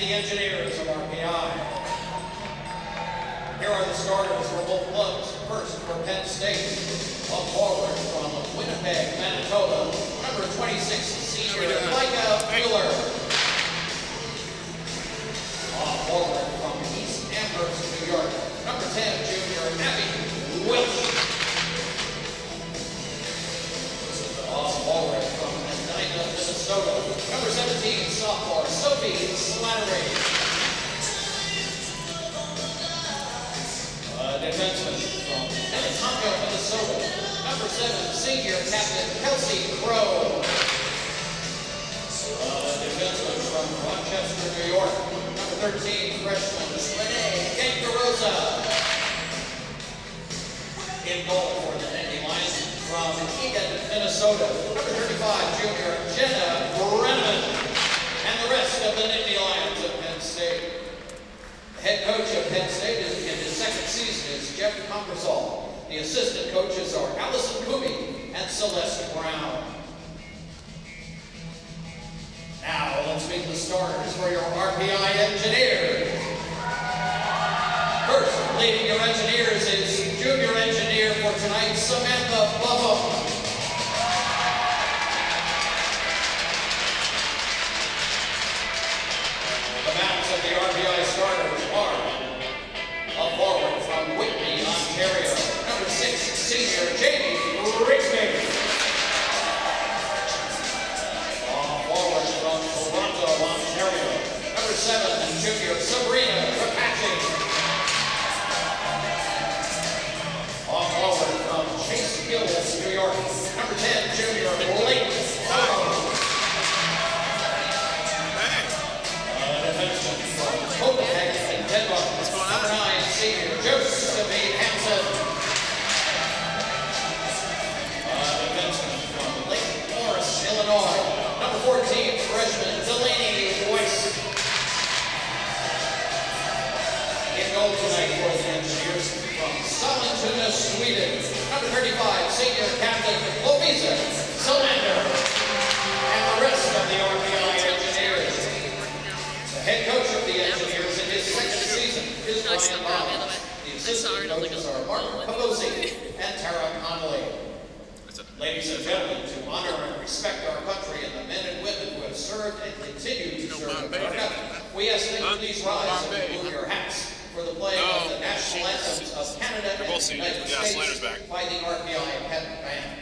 the engineers of RPI. Here are the starters for both clubs. First, for Penn State, a forward from Winnipeg, Manitoba, number 26, senior Micah Mueller. A forward from East Amherst, New York, number 10, junior Abby Welch. A forward from Edina, Minnesota, number 17, sophomore Sophie Slattery. Defenseman from Minnetonka, Minnesota, number 7, senior captain Kelsey Crow. Defenseman from Rochester, New York, number 13, freshman Renee Gangarosa. In goal for the Nittany Lions from Eagan, Minnesota, number 35, junior Jenna Brenneman. And the rest of the Nittany Lions of Penn State. The head coach of Penn State is in his second season is Jeff Conversall. The assistant coaches are Allison Coomey and Celeste Brown. Now let's meet the starters for your RPI engineers. First, leading your engineers is junior engineer for tonight, Samantha Buffum. The balance of the RPI starters are a forward from Whitney, Ontario, number 6, senior Jamie Rigsby. A forward from Toronto, Ontario, number 7, junior Sabrina Rapace. A forward from Chase Hills, New York, number 10, junior Blake Farrow. Defenseman from Copenhagen, Denmark, number 9, senior Josephine Hansen. Defenseman from Lake Forest, Illinois, number 14, freshman Delaney Weiss. In goal tonight for the engineers from Sollentuna, Sweden, number 35, senior captain Lovisa Solander. And the rest of the RPI engineers. Head coach of the engineers in his second season is Ryan Barnes. The assistant coaches are Mark Pavosi and Tara Connolly. Ladies and gentlemen, to honor and respect our country and the men and women who have served and continue to serve America, we ask that you please rise and remove your hats for the playing of the national anthems of Canada and the United States by the RPI Band.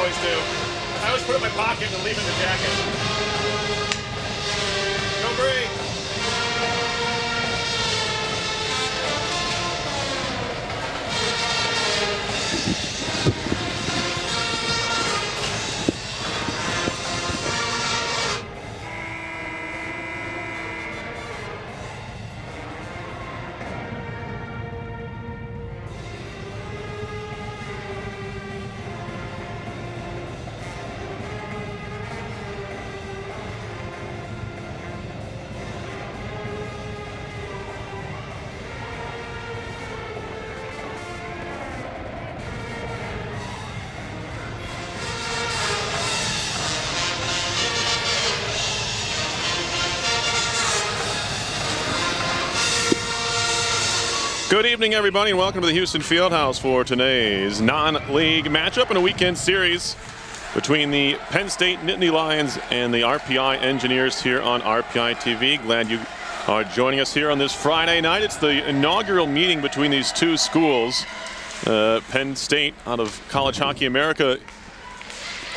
always do. I always put it in my pocket and leave it in the jacket. Go Bree! Good evening, everybody, and welcome to the Houston Fieldhouse for today's non-league matchup in a weekend series between the Penn State Nittany Lions and the RPI Engineers here on RPI TV. Glad you are joining us here on this Friday night. It's the inaugural meeting between these two schools. Penn State out of College Hockey America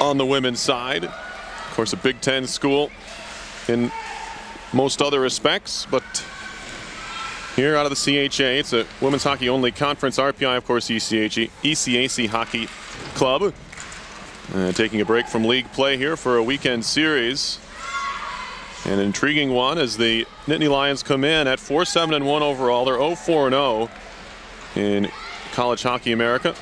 on the women's side. Of course, a Big Ten school in most other respects, but here out of the CHA, it's a women's hockey only conference. RPI, of course, ECAC Hockey Club. Taking a break from league play here for a weekend series. An intriguing one as the Nittany Lions come in at 4-7-1 overall. They're 0-4-0 in College Hockey America.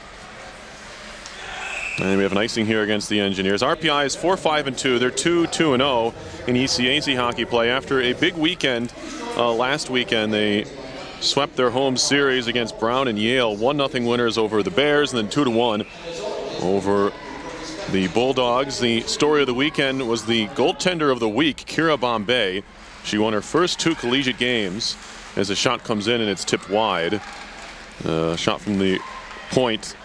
And we have an icing here against the Engineers. RPI is 4-5-2. They're 2-2-0 in ECAC hockey play. After a big weekend last weekend, they swept their home series against Brown and Yale. 1-0 winners over the Bears, and then 2-1 over the Bulldogs. The story of the weekend was the goaltender of the week, Kira Bombay. She won her first 2 collegiate games as a shot comes in and it's tipped wide. Shot from the point.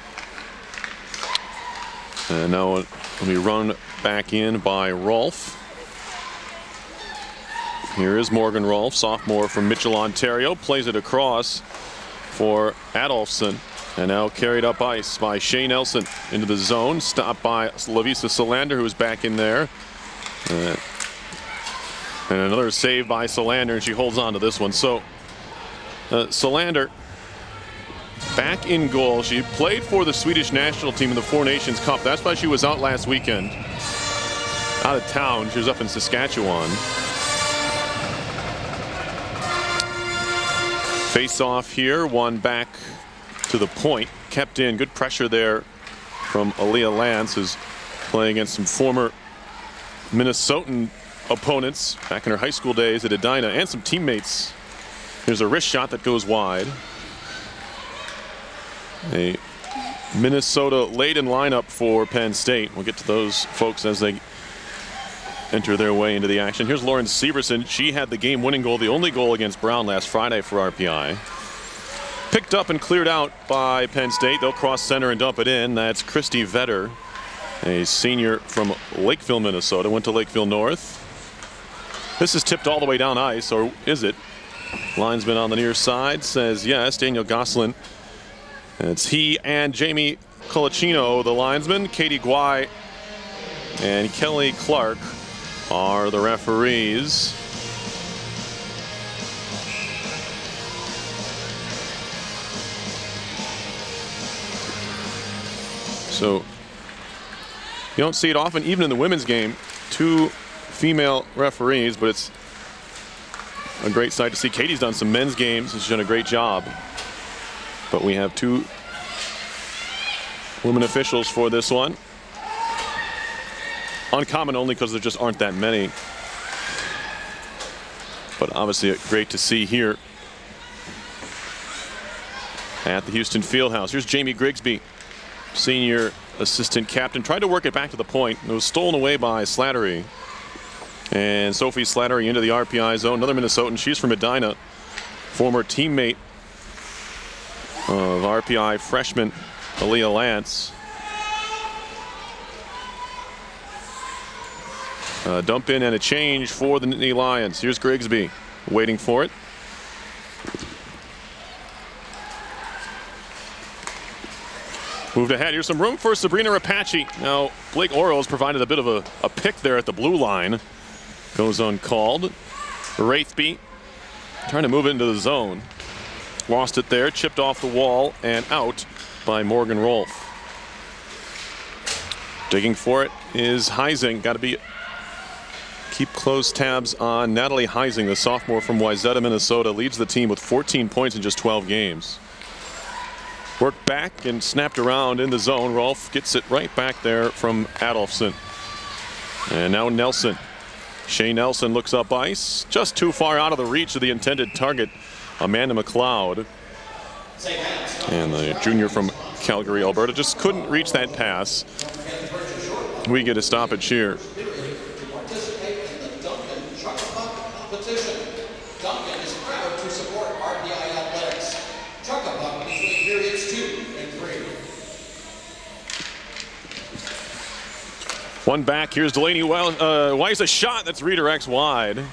And now it'll be run back in by Rolfe. Here is Morgan Rolfe, sophomore from Mitchell, Ontario. Plays it across for Adolphson. And now carried up ice by Shea Nelson into the zone. Stopped by Lavisa Solander, who's back in there. And another save by Solander, and she holds on to this one. So Solander back in goal. She played for the Swedish national team in the Four Nations Cup. That's why she was out last weekend. Out of town. She was up in Saskatchewan. Face off here, one back to the point, kept in. Good pressure there from Aaliyah Lance, who's playing against some former Minnesotan opponents back in her high school days at Edina, and some teammates. Here's a wrist shot that goes wide. A Minnesota laden lineup for Penn State. We'll get to those folks as they enter their way into the action. Here's Lauren Severson. She had the game-winning goal, the only goal against Brown last Friday for RPI. Picked up and cleared out by Penn State. They'll cross center and dump it in. That's Christy Vetter, a senior from Lakeville, Minnesota. Went to Lakeville North. This is tipped all the way down ice, or is it? Linesman on the near side says yes. Daniel Goslin. It's he and Jamie Colicino, the linesman. Katie Guai and Kelly Clark are the referees. So you don't see it often, even in the women's game. 2 female referees, but it's a great sight to see. Katie's done some men's games, and she's done a great job. But we have 2 women officials for this one. Uncommon only because there just aren't that many. But obviously great to see here at the Houston Fieldhouse. Here's Jamie Grigsby, senior assistant captain. Tried to work it back to the point. It was stolen away by Slattery. And Sophie Slattery into the RPI zone. Another Minnesotan. She's from Edina. Former teammate of RPI freshman Aaliyah Lance. Dump in and a change for the Nittany Lions. Here's Grigsby waiting for it. Moved ahead. Here's some room for Sabrina Rapace. Now, Blake Orals provided a bit of a pick there at the blue line. Goes uncalled. Wraithby trying to move it into the zone. Lost it there, chipped off the wall and out by Morgan Rolfe. Digging for it is Heising. Got to keep close tabs on Natalie Heising, the sophomore from Wayzata, Minnesota. Leads the team with 14 points in just 12 games. Worked back and snapped around in the zone. Rolfe gets it right back there from Adolphson. And now Nelson. Shea Nelson looks up ice. Just too far out of the reach of the intended target, Amanda McLeod. And the junior from Calgary, Alberta, just couldn't reach that pass. We get a stoppage here. Duncan is proud to support RPI athletics. Chuck-a-buck between periods 2 and 3. One back. Here's Delaney Weiss, a shot that's redirects wide.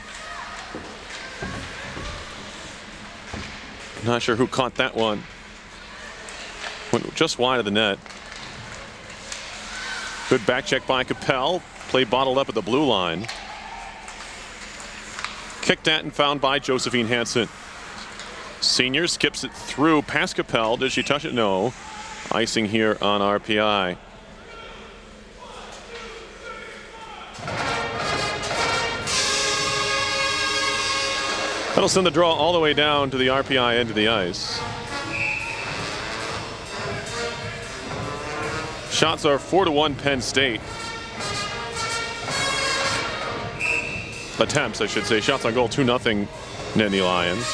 Not sure who caught that one. Went just wide of the net. Good back check by Capel. Play bottled up at the blue line. Kicked at and found by Josephine Hansen. Senior skips it through past Capel. Did she touch it? No. Icing here on RPI. That'll send the draw all the way down to the RPI end of the ice. Shots are 4-1 Penn State. Attempts, I should say. Shots on goal, 2-0 Nittany Lions.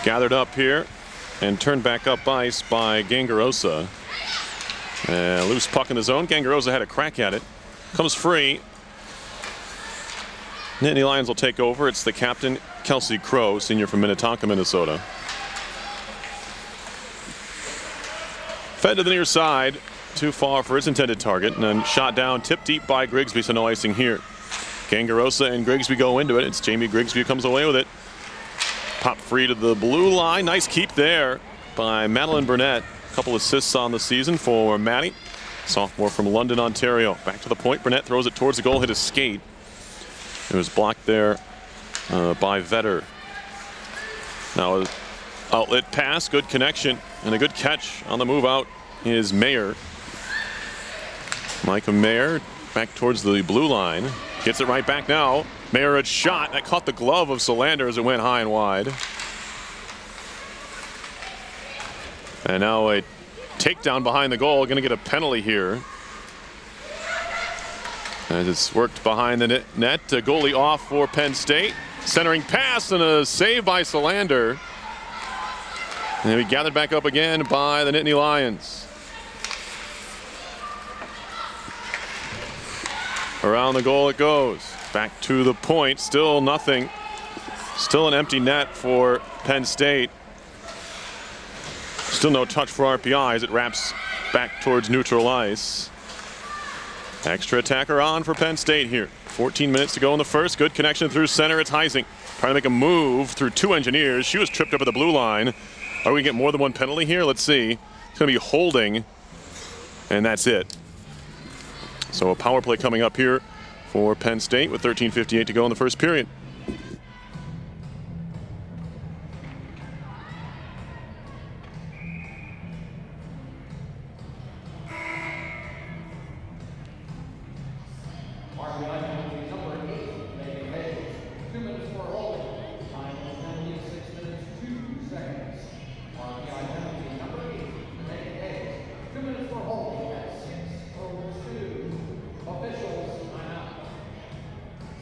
Gathered up here and turned back up ice by Gangarosa. Loose puck in the zone. Gangarosa had a crack at it. Comes free. Nittany Lions will take over. It's the captain, Kelsey Crow, senior from Minnetonka, Minnesota. Fed to the near side, too far for its intended target, and then shot down, tipped deep by Grigsby, so no icing here. Gangarosa and Grigsby go into it. It's Jamie Grigsby who comes away with it. Pop free to the blue line. Nice keep there by Madeline Burnett. A couple assists on the season for Maddie, sophomore from London, Ontario. Back to the point. Burnett throws it towards the goal, hit his skate. It was blocked there by Vetter. Now outlet pass, good connection, and a good catch on the move out is Mayer. Micah Mayer back towards the blue line. Gets it right back now. Mayer a shot that caught the glove of Solander as it went high and wide. And now a takedown behind the goal. Going to get a penalty here. As it's worked behind the net. Goalie off for Penn State. Centering pass and a save by Solander. And we gathered back up again by the Nittany Lions. Around the goal it goes. Back to the point. Still nothing. Still an empty net for Penn State. Still no touch for RPI as it wraps back towards neutral ice. Extra attacker on for Penn State here. 14 minutes to go in the first. Good connection through center. It's Heising trying to make a move through two engineers. She was tripped up at the blue line. Are we going to get more than one penalty here? Let's see. It's going to be holding, and that's it. So a power play coming up here for Penn State with 13:58 to go in the first period.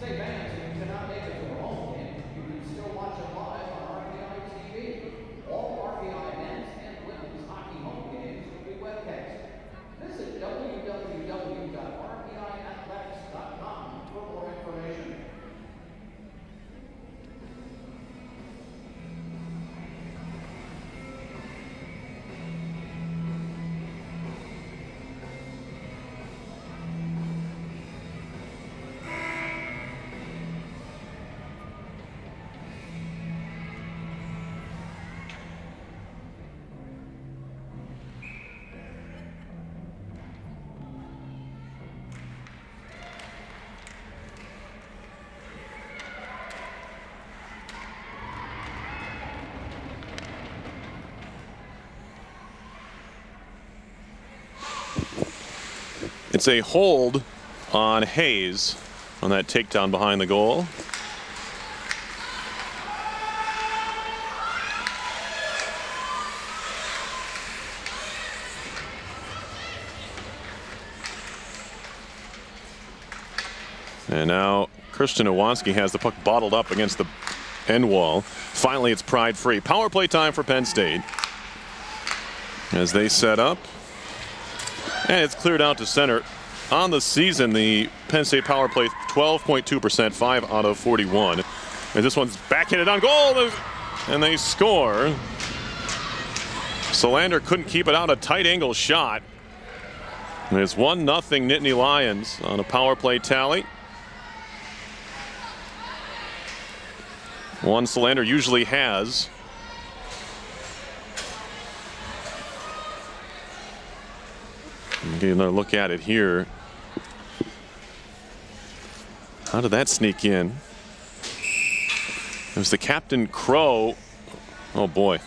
Say, man, you cannot make It's a hold on Hayes on that takedown behind the goal. And now Christian Iwanski has the puck bottled up against the end wall. Finally, it's pride free. Power play time for Penn State as they set up. And it's cleared out to center. On the season, the Penn State power play 12.2%, 5 out of 41. And this one's backhanded on goal, and they score. Solander couldn't keep it out, a tight angle shot. And it's 1-0 Nittany Lions on a power play tally. One Solander usually has. Get another look at it here. How did that sneak in? It was the Captain Crow. Oh boy.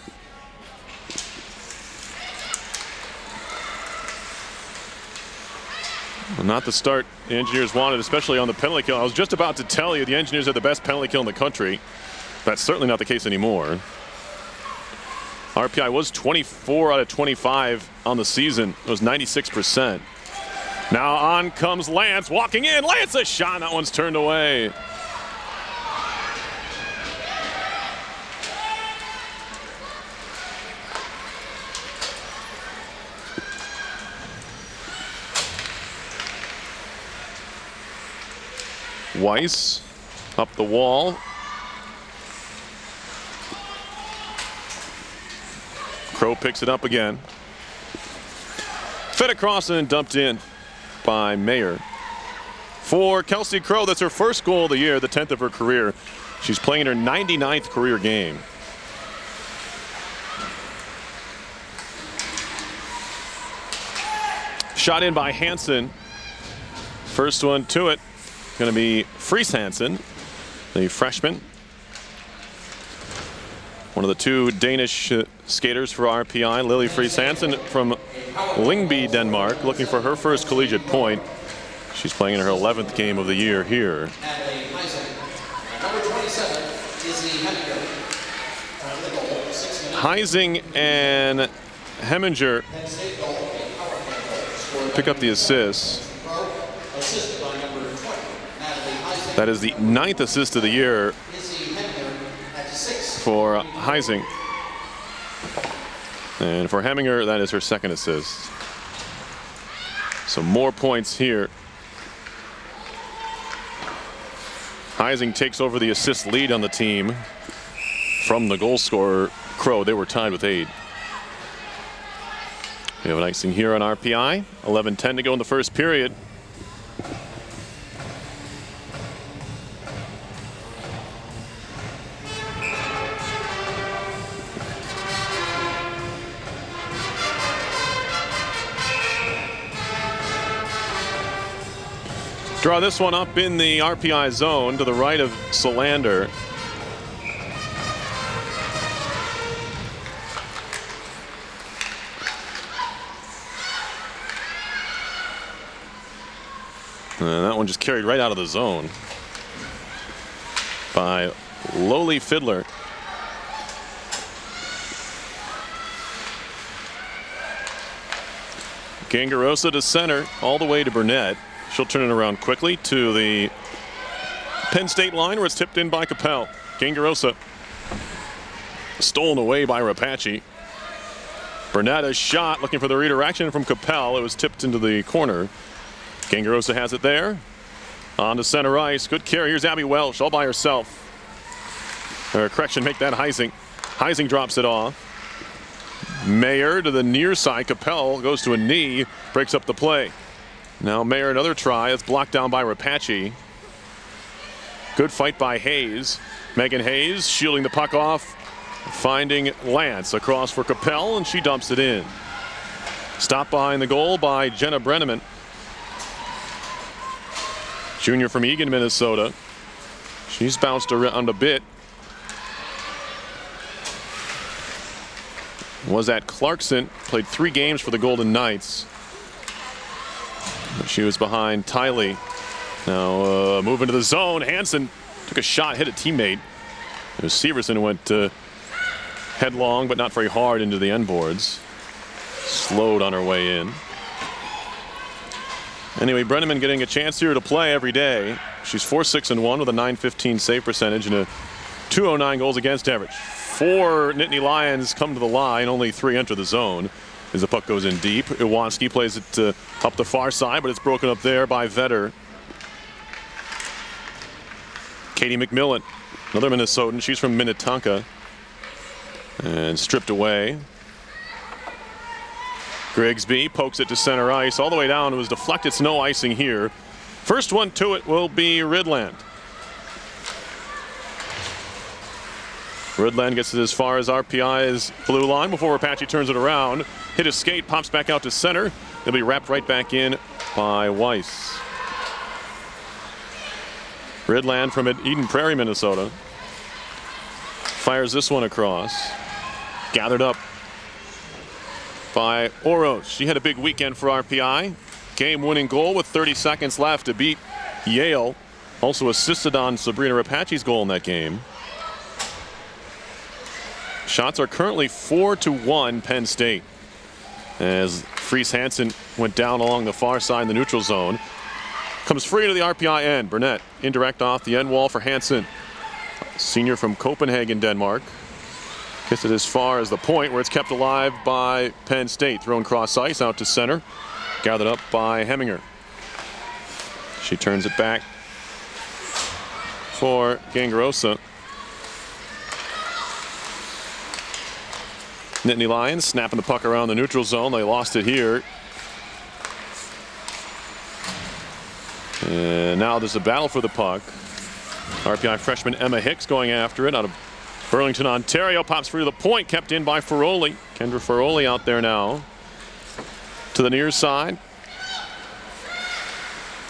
Well, not the start the Engineers wanted, especially on the penalty kill. I was just about to tell you the Engineers are the best penalty kill in the country. That's certainly not the case anymore. RPI was 24 out of 25 on the season. It was 96%. Now on comes Lance, walking in. Lance, a shot. That one's turned away. Weiss up the wall. Crow picks it up again. Fed across and dumped in by Mayer. For Kelsey Crow, that's her first goal of the year, the 10th of her career. She's playing in her 99th career game. Shot in by Hansen. First one to it. Going to be Fries Hansen, the freshman. One of the two Danish skaters for RPI, Lily Fries Hansen from Lyngby, Denmark, looking for her first collegiate point. She's playing in her 11th game of the year here. Heising and Heminger pick up the assists. That is the 9th assist of the year for Heising. And for Heminger, that is her second assist. So more points here. Heising takes over the assist lead on the team from the goal scorer, Crow. They were tied with 8. We have an icing here on RPI. 11:10 to go in the first period. Draw this one up in the RPI zone to the right of Solander. And that one just carried right out of the zone by Lowly Fiddler. Gangarosa to center, all the way to Burnett. She'll turn it around quickly to the Penn State line where it's tipped in by Capel. Gangarosa stolen away by Rapace. Burnett a shot looking for the redirection from Capel. It was tipped into the corner. Gangarosa has it there. On to center ice. Good carry. Here's Abby Welsh all by herself. Correction, make that Heising. Heising drops it off. Mayer to the near side. Capel goes to a knee, breaks up the play. Now Mayer another try. It's blocked down by Rapace. Good fight by Hayes. Megan Hayes shielding the puck off, finding Lance across for Capel, and she dumps it in. Stopped behind the goal by Jenna Brenneman, junior from Eagan, Minnesota. She's bounced around a bit. Was at Clarkson, played 3 games for the Golden Knights. She was behind Tiley. Now moving to the zone. Hansen took a shot, hit a teammate. It was Severson who went headlong, but not very hard into the end boards. Slowed on her way in. Anyway, Brenneman getting a chance here to play every day. She's 4-6-1 with a .915 save percentage and a .209 goals against average. 4 Nittany Lions come to the line, only 3 enter the zone as the puck goes in deep. Iwanski plays it up the far side, but it's broken up there by Vetter. Katie McMillan, another Minnesotan. She's from Minnetonka. And stripped away. Grigsby pokes it to center ice all the way down. It was deflected. It's no icing here. First one to it will be Ridland. Ridland gets it as far as RPI's blue line before Rapace turns it around. Hit a skate, pops back out to center. They'll be wrapped right back in by Weiss. Ridland from Eden Prairie, Minnesota. Fires this one across. Gathered up by Oros. She had a big weekend for RPI. Game-winning goal with 30 seconds left to beat Yale. Also assisted on Sabrina Rapace's goal in that game. Shots are currently 4-1 Penn State. As Fries Hansen went down along the far side in the neutral zone. Comes free to the RPI end. Burnett indirect off the end wall for Hansen. Senior from Copenhagen, Denmark. Gets it as far as the point where it's kept alive by Penn State. Thrown cross ice out to center. Gathered up by Heminger. She turns it back for Gangarosa. Nittany Lions snapping the puck around the neutral zone. They lost it here. And now there's a battle for the puck. RPI freshman Emma Hicks going after it out of Burlington, Ontario. Pops free to the point, kept in by Ferroli. Kendra Ferroli out there now. To the near side.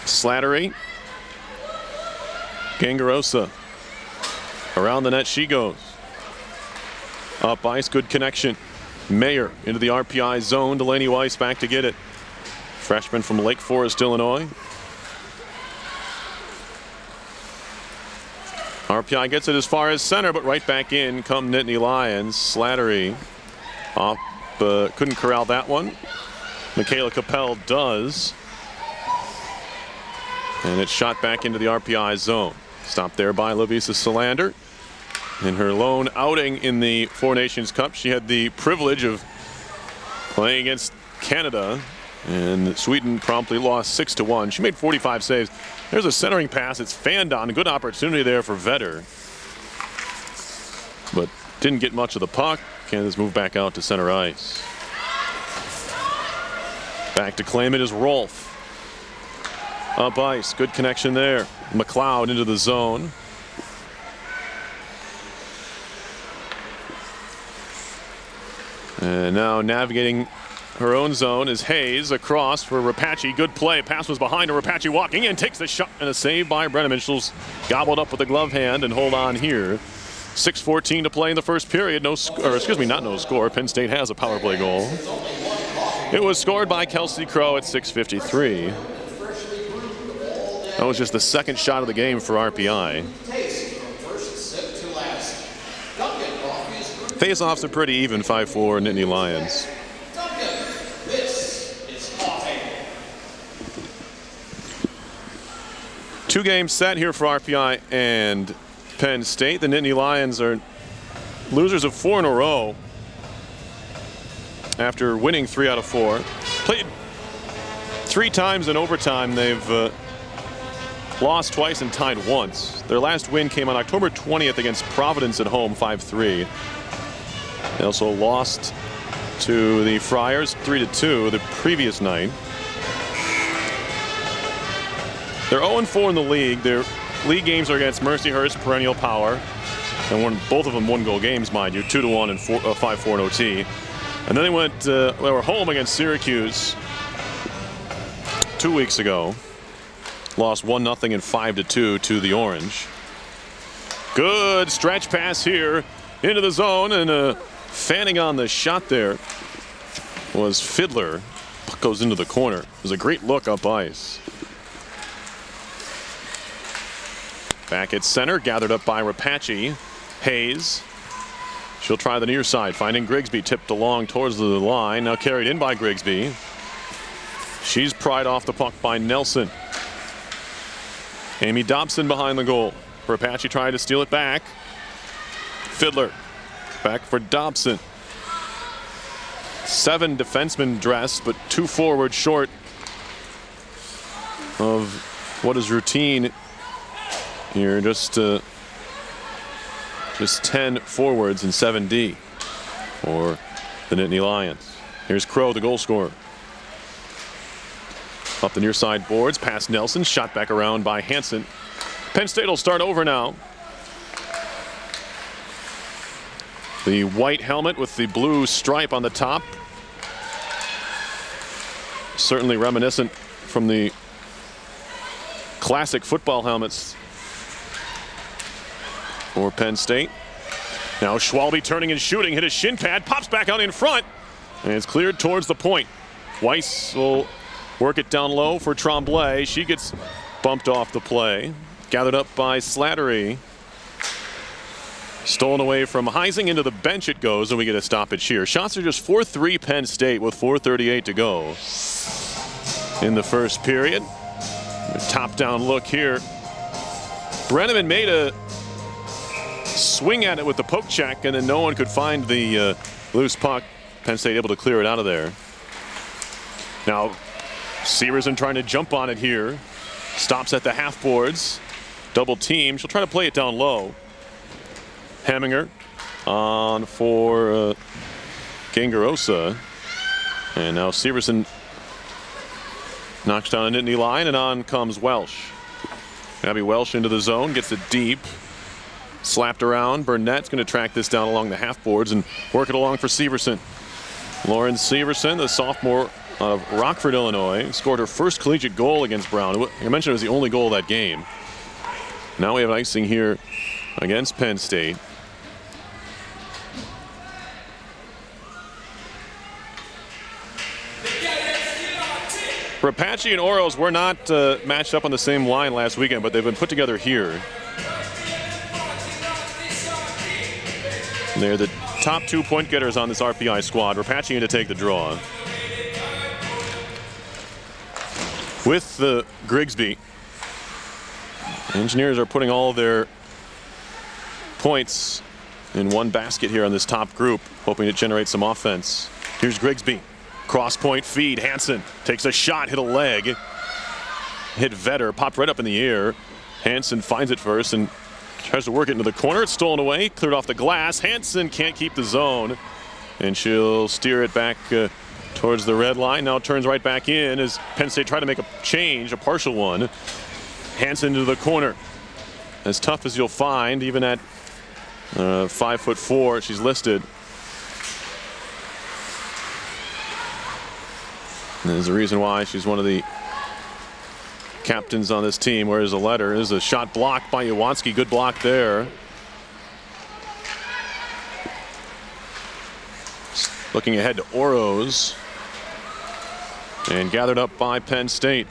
Slattery. Gangarosa. Around the net she goes. Up ice, good connection. Mayer into the RPI zone. Delaney Weiss back to get it. Freshman from Lake Forest, Illinois. RPI gets it as far as center, but right back in come Nittany Lions. Slattery off, couldn't corral that one. Michaela Capel does. And it's shot back into the RPI zone. Stopped there by Lovisa Solander. In her lone outing in the Four Nations Cup, she had the privilege of playing against Canada, and Sweden promptly lost 6-1. She made 45 saves. There's a centering pass. It's fanned on. A good opportunity there for Vetter, but didn't get much of the puck. Canada's moved back out to center ice. Back to claim it is Rolfe. Up ice. Good connection there. McLeod into the zone. And now navigating her own zone is Hayes across for Rapace. Good play. Pass was behind her. Rapace walking in, takes the shot, and a save by Brenneman. She'll gobbled up with the glove hand and hold on here. 6:14 to play in the first period. Not no score. Penn State has a power play goal. It was scored by Kelsey Crow at 6:53. That was just the second shot of the game for RPI. Face-offs are pretty even, 5-4 Nittany Lions. Two-game set here for RPI and Penn State. The Nittany Lions are losers of 4 in a row after winning 3 out of 4. Played 3 times in overtime. They've lost twice and tied once. Their last win came on October 20th against Providence at home, 5-3. They also lost to the Friars 3-2 the previous night. They're 0-4 in the league. Their league games are against Mercyhurst, perennial power, and both of them one-goal games, mind you, 2-1 and 5-4 in OT. And then they were home against Syracuse 2 weeks ago. Lost 1-0 and 5-2 to the Orange. Good stretch pass here into the zone, and fanning on the shot there was Fiddler. Puck goes into the corner. It was a great look up ice. Back at center, gathered up by Rapace. Hayes. She'll try the near side, finding Grigsby, tipped along towards the line. Now carried in by Grigsby. She's pried off the puck by Nelson. Amy Dobson behind the goal. Rapace tried to steal it back. Fiddler back for Dobson. 7 defensemen dressed, but 2 forwards short of what is routine here. Just 10 forwards and 7D for the Nittany Lions. Here's Crow, the goal scorer. Up the near side boards, past Nelson, shot back around by Hansen. Penn State will start over now. The white helmet with the blue stripe on the top. Certainly reminiscent from the classic football helmets for Penn State. Now Schwalbe turning and shooting, hit a shin pad, pops back out in front, and it's cleared towards the point. Weiss will work it down low for Tremblay. She gets bumped off the play. Gathered up by Slattery. Stolen away from Heising, into the bench it goes, and we get a stoppage here. Shots are just 4-3 Penn State with 4:38 to go in the first period. A top-down look here. Brenneman made a swing at it with the poke check, and then no one could find the loose puck. Penn State able to clear it out of there. Now Severson trying to jump on it here. Stops at the half boards. Double team. She'll try to play it down low. Heminger on for Gangarosa. And now Severson knocks down a Nittany line, and on comes Welsh. Abby Welsh into the zone, gets it deep. Slapped around. Burnett's going to track this down along the half boards and work it along for Severson. Lauren Severson, the sophomore out of Rockford, Illinois, scored her first collegiate goal against Brown. I mentioned it was the only goal of that game. Now we have icing here against Penn State. Rapace and Oros were not matched up on the same line last weekend, but they've been put together here. They're the top 2 point getters on this RPI squad. Rapace in to take the draw. With the Grigsby, Engineers are putting all their points in one basket here on this top group, hoping to generate some offense. Here's Grigsby. Cross point feed. Hansen takes a shot, hit a leg. Hit Vetter, popped right up in the air. Hansen finds it first and tries to work it into the corner. It's stolen away, cleared off the glass. Hansen can't keep the zone, and she'll steer it back towards the red line. Now turns right back in as Penn State tried to make a change, a partial one. Hansen into the corner. As tough as you'll find, even at 5'4", she's listed. And there's a reason why she's one of the captains on this team. Where's the letter? There's a shot blocked by Yawanski. Good block there. Looking ahead to Oros. And gathered up by Penn State.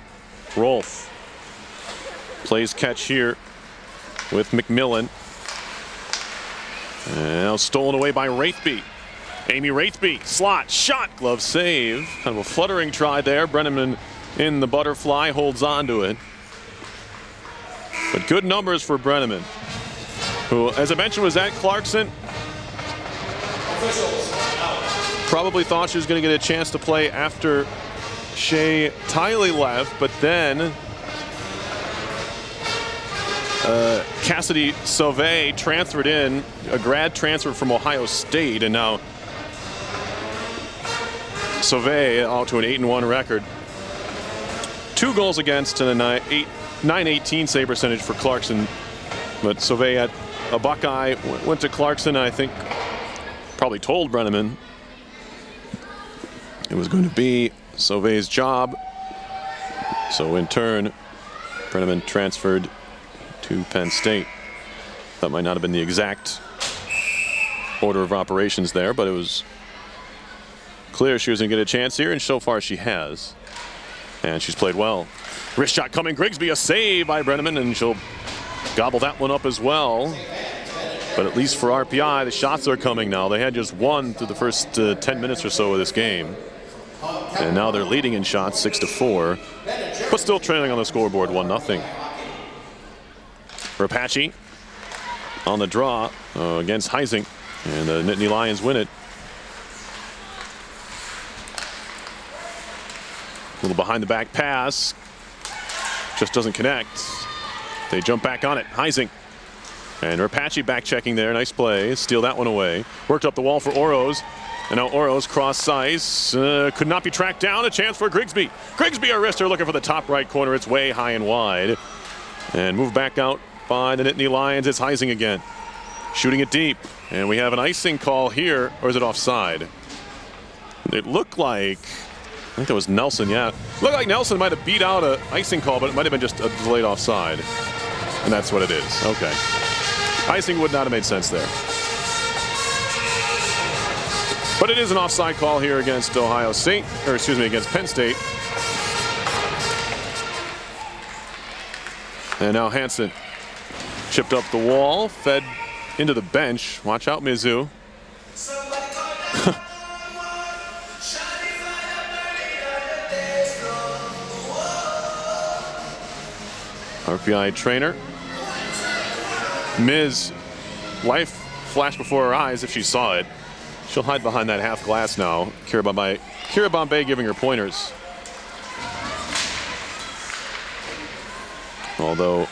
Rolfe plays catch here with McMillan. And now stolen away by Wraithby. Amy Wraithby, slot, shot, glove save. Kind of a fluttering try there. Brenneman in the butterfly, holds on to it. But good numbers for Brenneman, who, as I mentioned, was at Clarkson. Probably thought she was going to get a chance to play after Shea Tiley left, but then Cassidy Sauvé transferred in, a grad transfer from Ohio State, and now Sauvé out to an 8-1 record. 2 goals against and a .918 save percentage for Clarkson. But Sauvé at a Buckeye, went to Clarkson, and I think probably told Brenneman it was going to be Sauvé's job. So in turn, Brenneman transferred to Penn State. That might not have been the exact order of operations there, but it was clear she was going to get a chance here, and so far she has. And she's played well. Wrist shot coming. Grigsby, a save by Brenneman, and she'll gobble that one up as well. But at least for RPI, the shots are coming now. They had just one through the first 10 minutes or so of this game. And now they're leading in shots 6-4, but still trailing on the scoreboard 1-0. Rapace on the draw against Heising, and the Nittany Lions win it. A little behind the back pass, just doesn't connect. They jump back on it. Heising and Rapace back checking there. Nice play. Steal that one away. Worked up the wall for Oroz. And now Oroz cross ice. Could not be tracked down. A chance for Grigsby. Grigsby, a wrister, looking for the top right corner. It's way high and wide. And moved back out by the Nittany Lions. It's Heising again. Shooting it deep. And we have an icing call here. Or is it offside? It looked like, I think that was Nelson, yeah. Looked like Nelson might have beat out an icing call, but it might have been just a delayed offside. And that's what it is. Okay. Icing would not have made sense there. But it is an offside call here against Ohio State, or excuse me, against Penn State. And now Hansen chipped up the wall, fed into the bench. Watch out, Mizzou. RPI trainer. Ms. Life flashed before her eyes if she saw it. She'll hide behind that half glass now. Kira Bombay giving her pointers. Although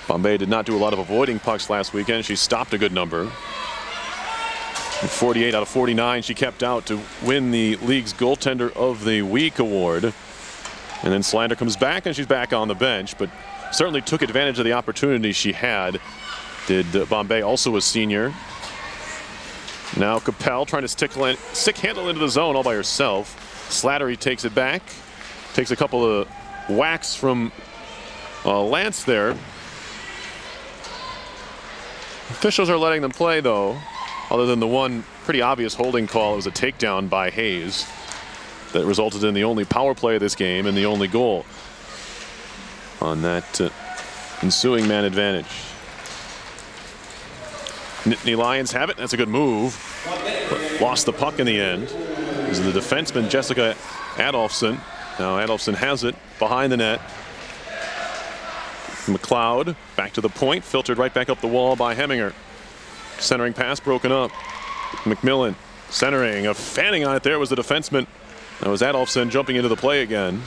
Bombay did not do a lot of avoiding pucks last weekend, she stopped a good number. 48 out of 49 she kept out to win the league's Goaltender of the Week award. And then Slander comes back and she's back on the bench, but certainly took advantage of the opportunity she had. Did Bombay, also a senior. Now Capel trying to stick handle into the zone all by herself. Slattery takes it back. Takes a couple of whacks from Lance there. Officials are letting them play though, other than the one pretty obvious holding call. It was a takedown by Hayes that resulted in the only power play of this game and the only goal on that ensuing man advantage. Nittany Lions have it. That's a good move. But lost the puck in the end. This is the defenseman, Jessica Adolphson. Now Adolphson has it behind the net. McLeod back to the point. Filtered right back up the wall by Heminger. Centering pass broken up. McMillan centering. Fanning on it there was the defenseman. That was Adolphson jumping into the play again.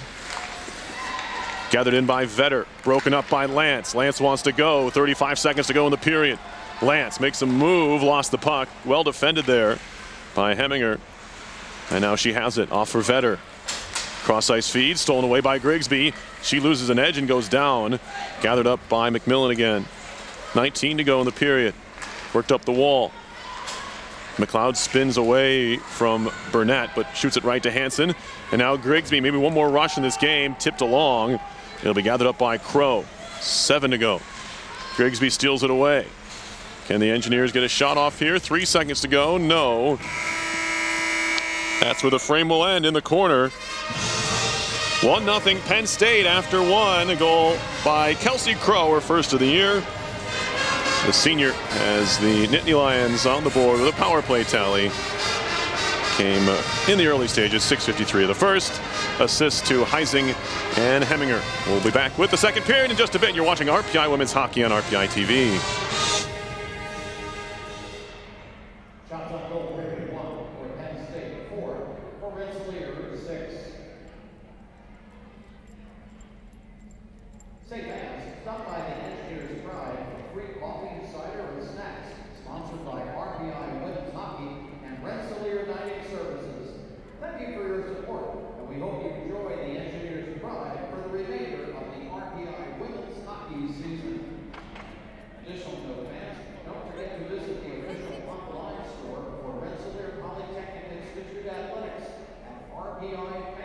Gathered in by Vetter. Broken up by Lance. Lance wants to go. 35 seconds to go in the period. Lance makes a move. Lost the puck. Well defended there by Heminger. And now she has it. Off for Vetter. Cross ice feed. Stolen away by Grigsby. She loses an edge and goes down. Gathered up by McMillan again. 19 to go in the period. Worked up the wall. McLeod spins away from Burnett, but shoots it right to Hansen. And now Grigsby, maybe one more rush in this game, tipped along. It'll be gathered up by Crow. 7 to go. Grigsby steals it away. Can the Engineers get a shot off here? 3 seconds to go. No. That's where the frame will end, in the corner. 1-0 Penn State after one. A goal by Kelsey Crow, her first of the year. The senior has the Nittany Lions on the board with a power play tally. Came in the early stages, 6:53 of the first. Assist to Heising and Heminger. We'll be back with the second period in just a bit. You're watching RPI Women's Hockey on RPI TV. Shots on goal, period 1 for Penn State, 4 for Rensselaer, 6. Say thanks. Stop by the Engineers Pride for free coffee, cider, and snacks. Sponsored by RPI Women's Hockey and Rensselaer Dining Services. Thank you for your support, and we hope you enjoy the Engineers Pride for the remainder of the RPI Women's Hockey season. Additional note, fans, don't forget to visit the official online store for Rensselaer Polytechnic Institute Athletics at RPI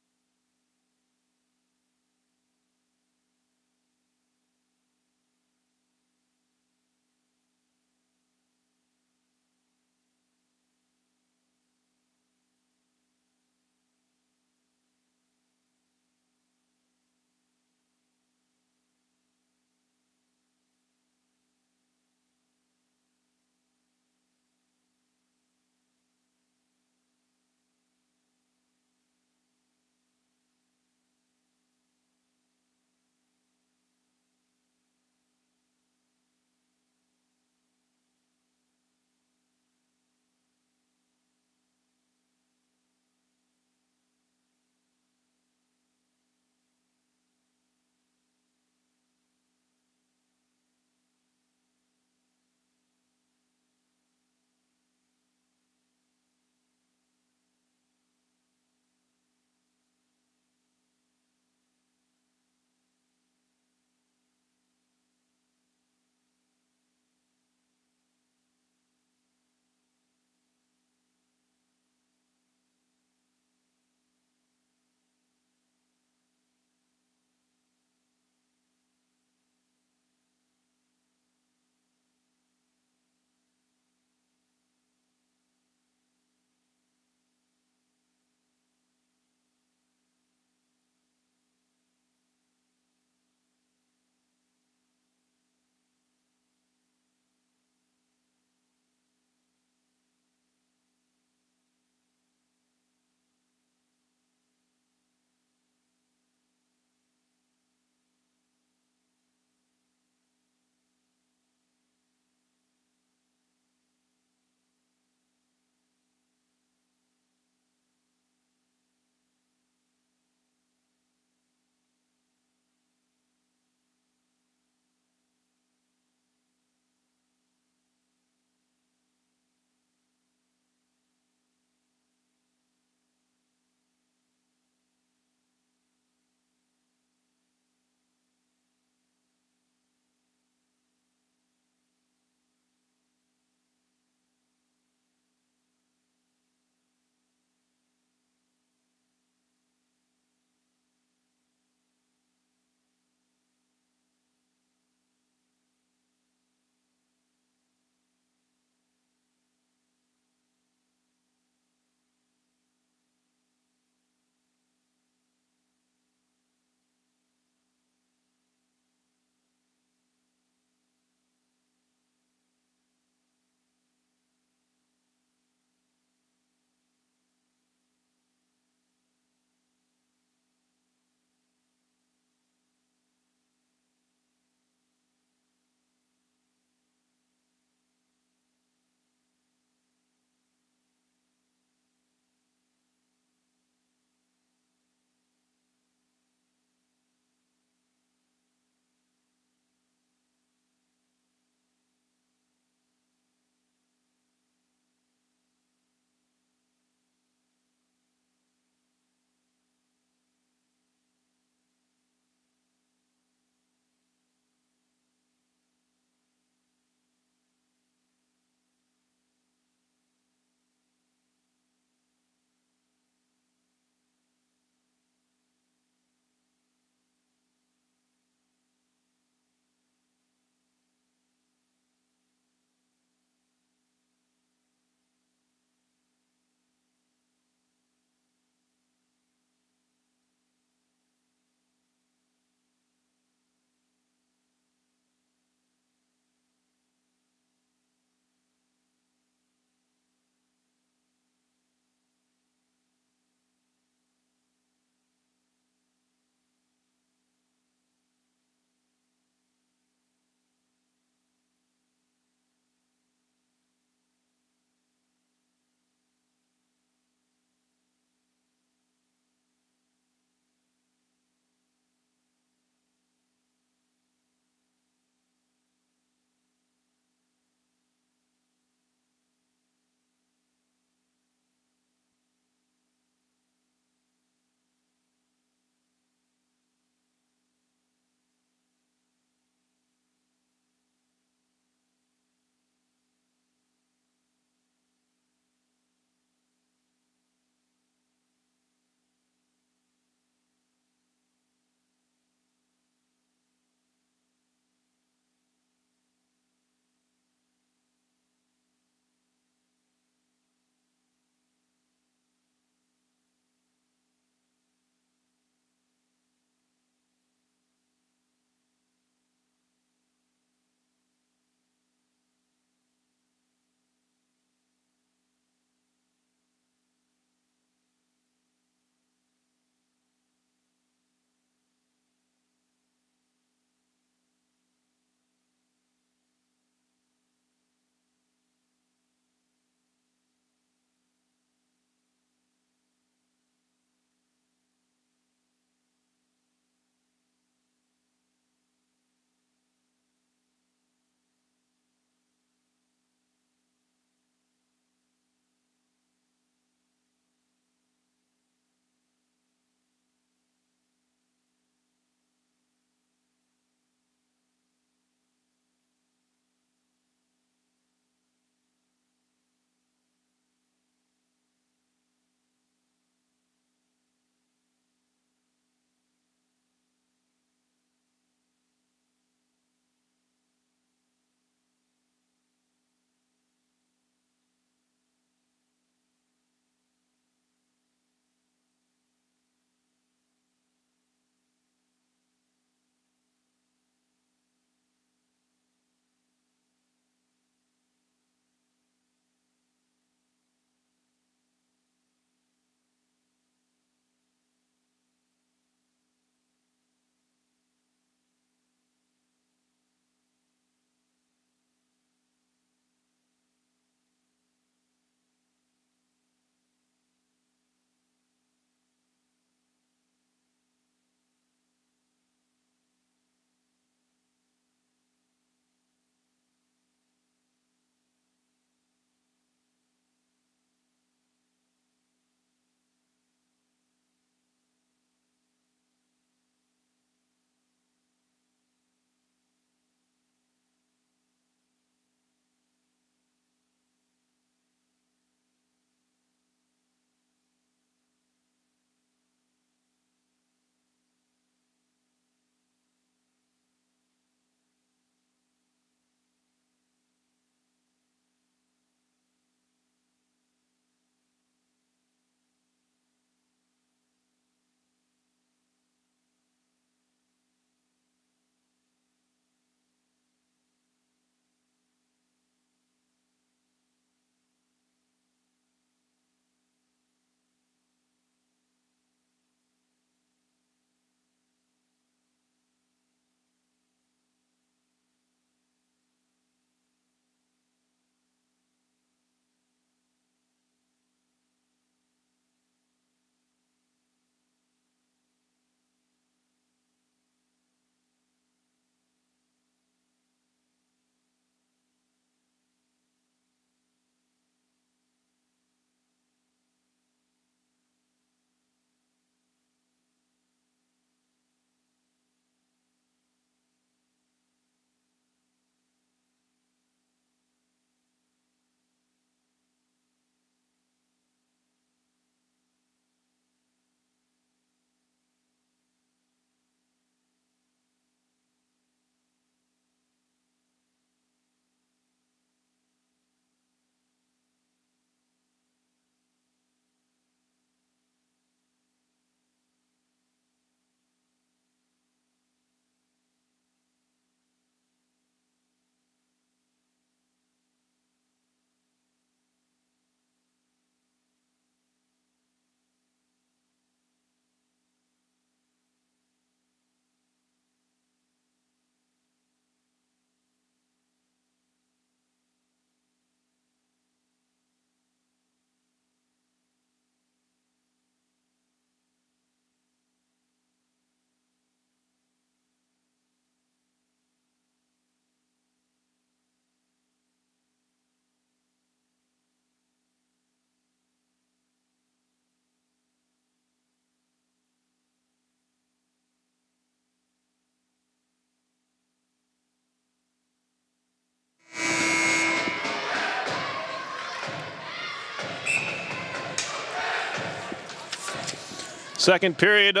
Second period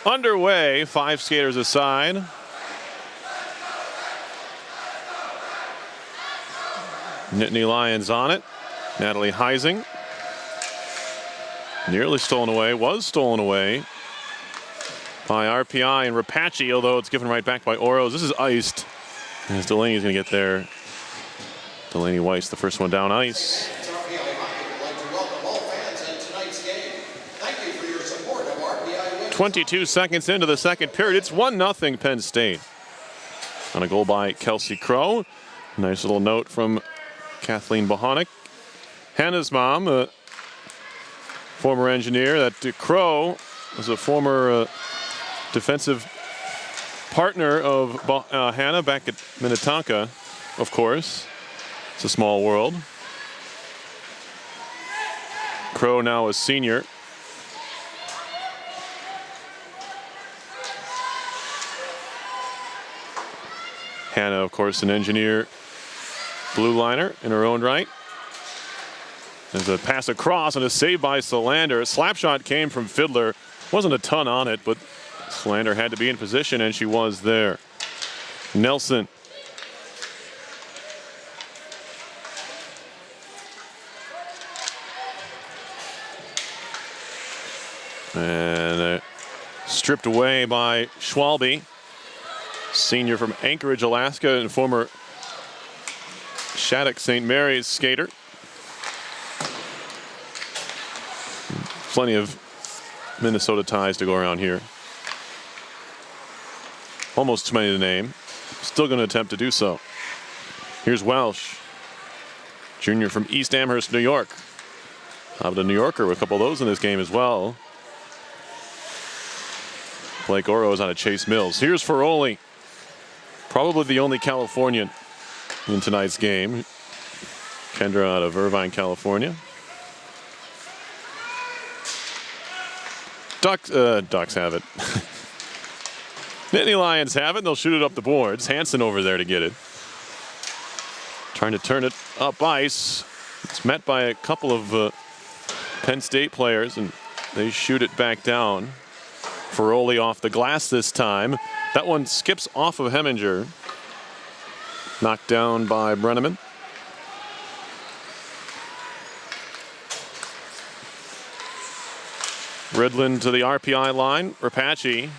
underway. 5 skaters aside. Nittany Lions on it. Natalie Heising. Nearly stolen away. Was stolen away by RPI and Rapace, although it's given right back by Oros. This is iced. As Delaney's going to get there. Delaney Weiss, the first one down ice. 22 seconds into the second period. It's 1-0 Penn State. On a goal by Kelsey Crow. Nice little note from Kathleen Bohonic. Hannah's mom, a former engineer. That Crow was a former defensive partner of Hannah back at Minnetonka, of course. It's a small world. Crow now a senior. Hannah, of course, an engineer blue liner in her own right. There's a pass across and a save by Solander. A slap shot came from Fiddler. Wasn't a ton on it, but Solander had to be in position, and she was there. Nelson. And stripped away by Schwalbe, senior from Anchorage, Alaska, and former Shattuck St. Mary's skater. Plenty of Minnesota ties to go around here. Almost too many to name. Still going to attempt to do so. Here's Welsh, junior from East Amherst, New York. How about a New Yorker with a couple of those in this game as well. Blake Oro is on a Chase Mills. Here's Ferroli, probably the only Californian in tonight's game. Kendra out of Irvine, California. Ducks have it. Nittany Lions have it. They'll shoot it up the boards. Hansen over there to get it. Trying to turn it up ice. It's met by a couple of Penn State players, and they shoot it back down. Ferroli off the glass this time. That one skips off of Heminger. Knocked down by Brenneman. Redlin to the RPI line. Rapace.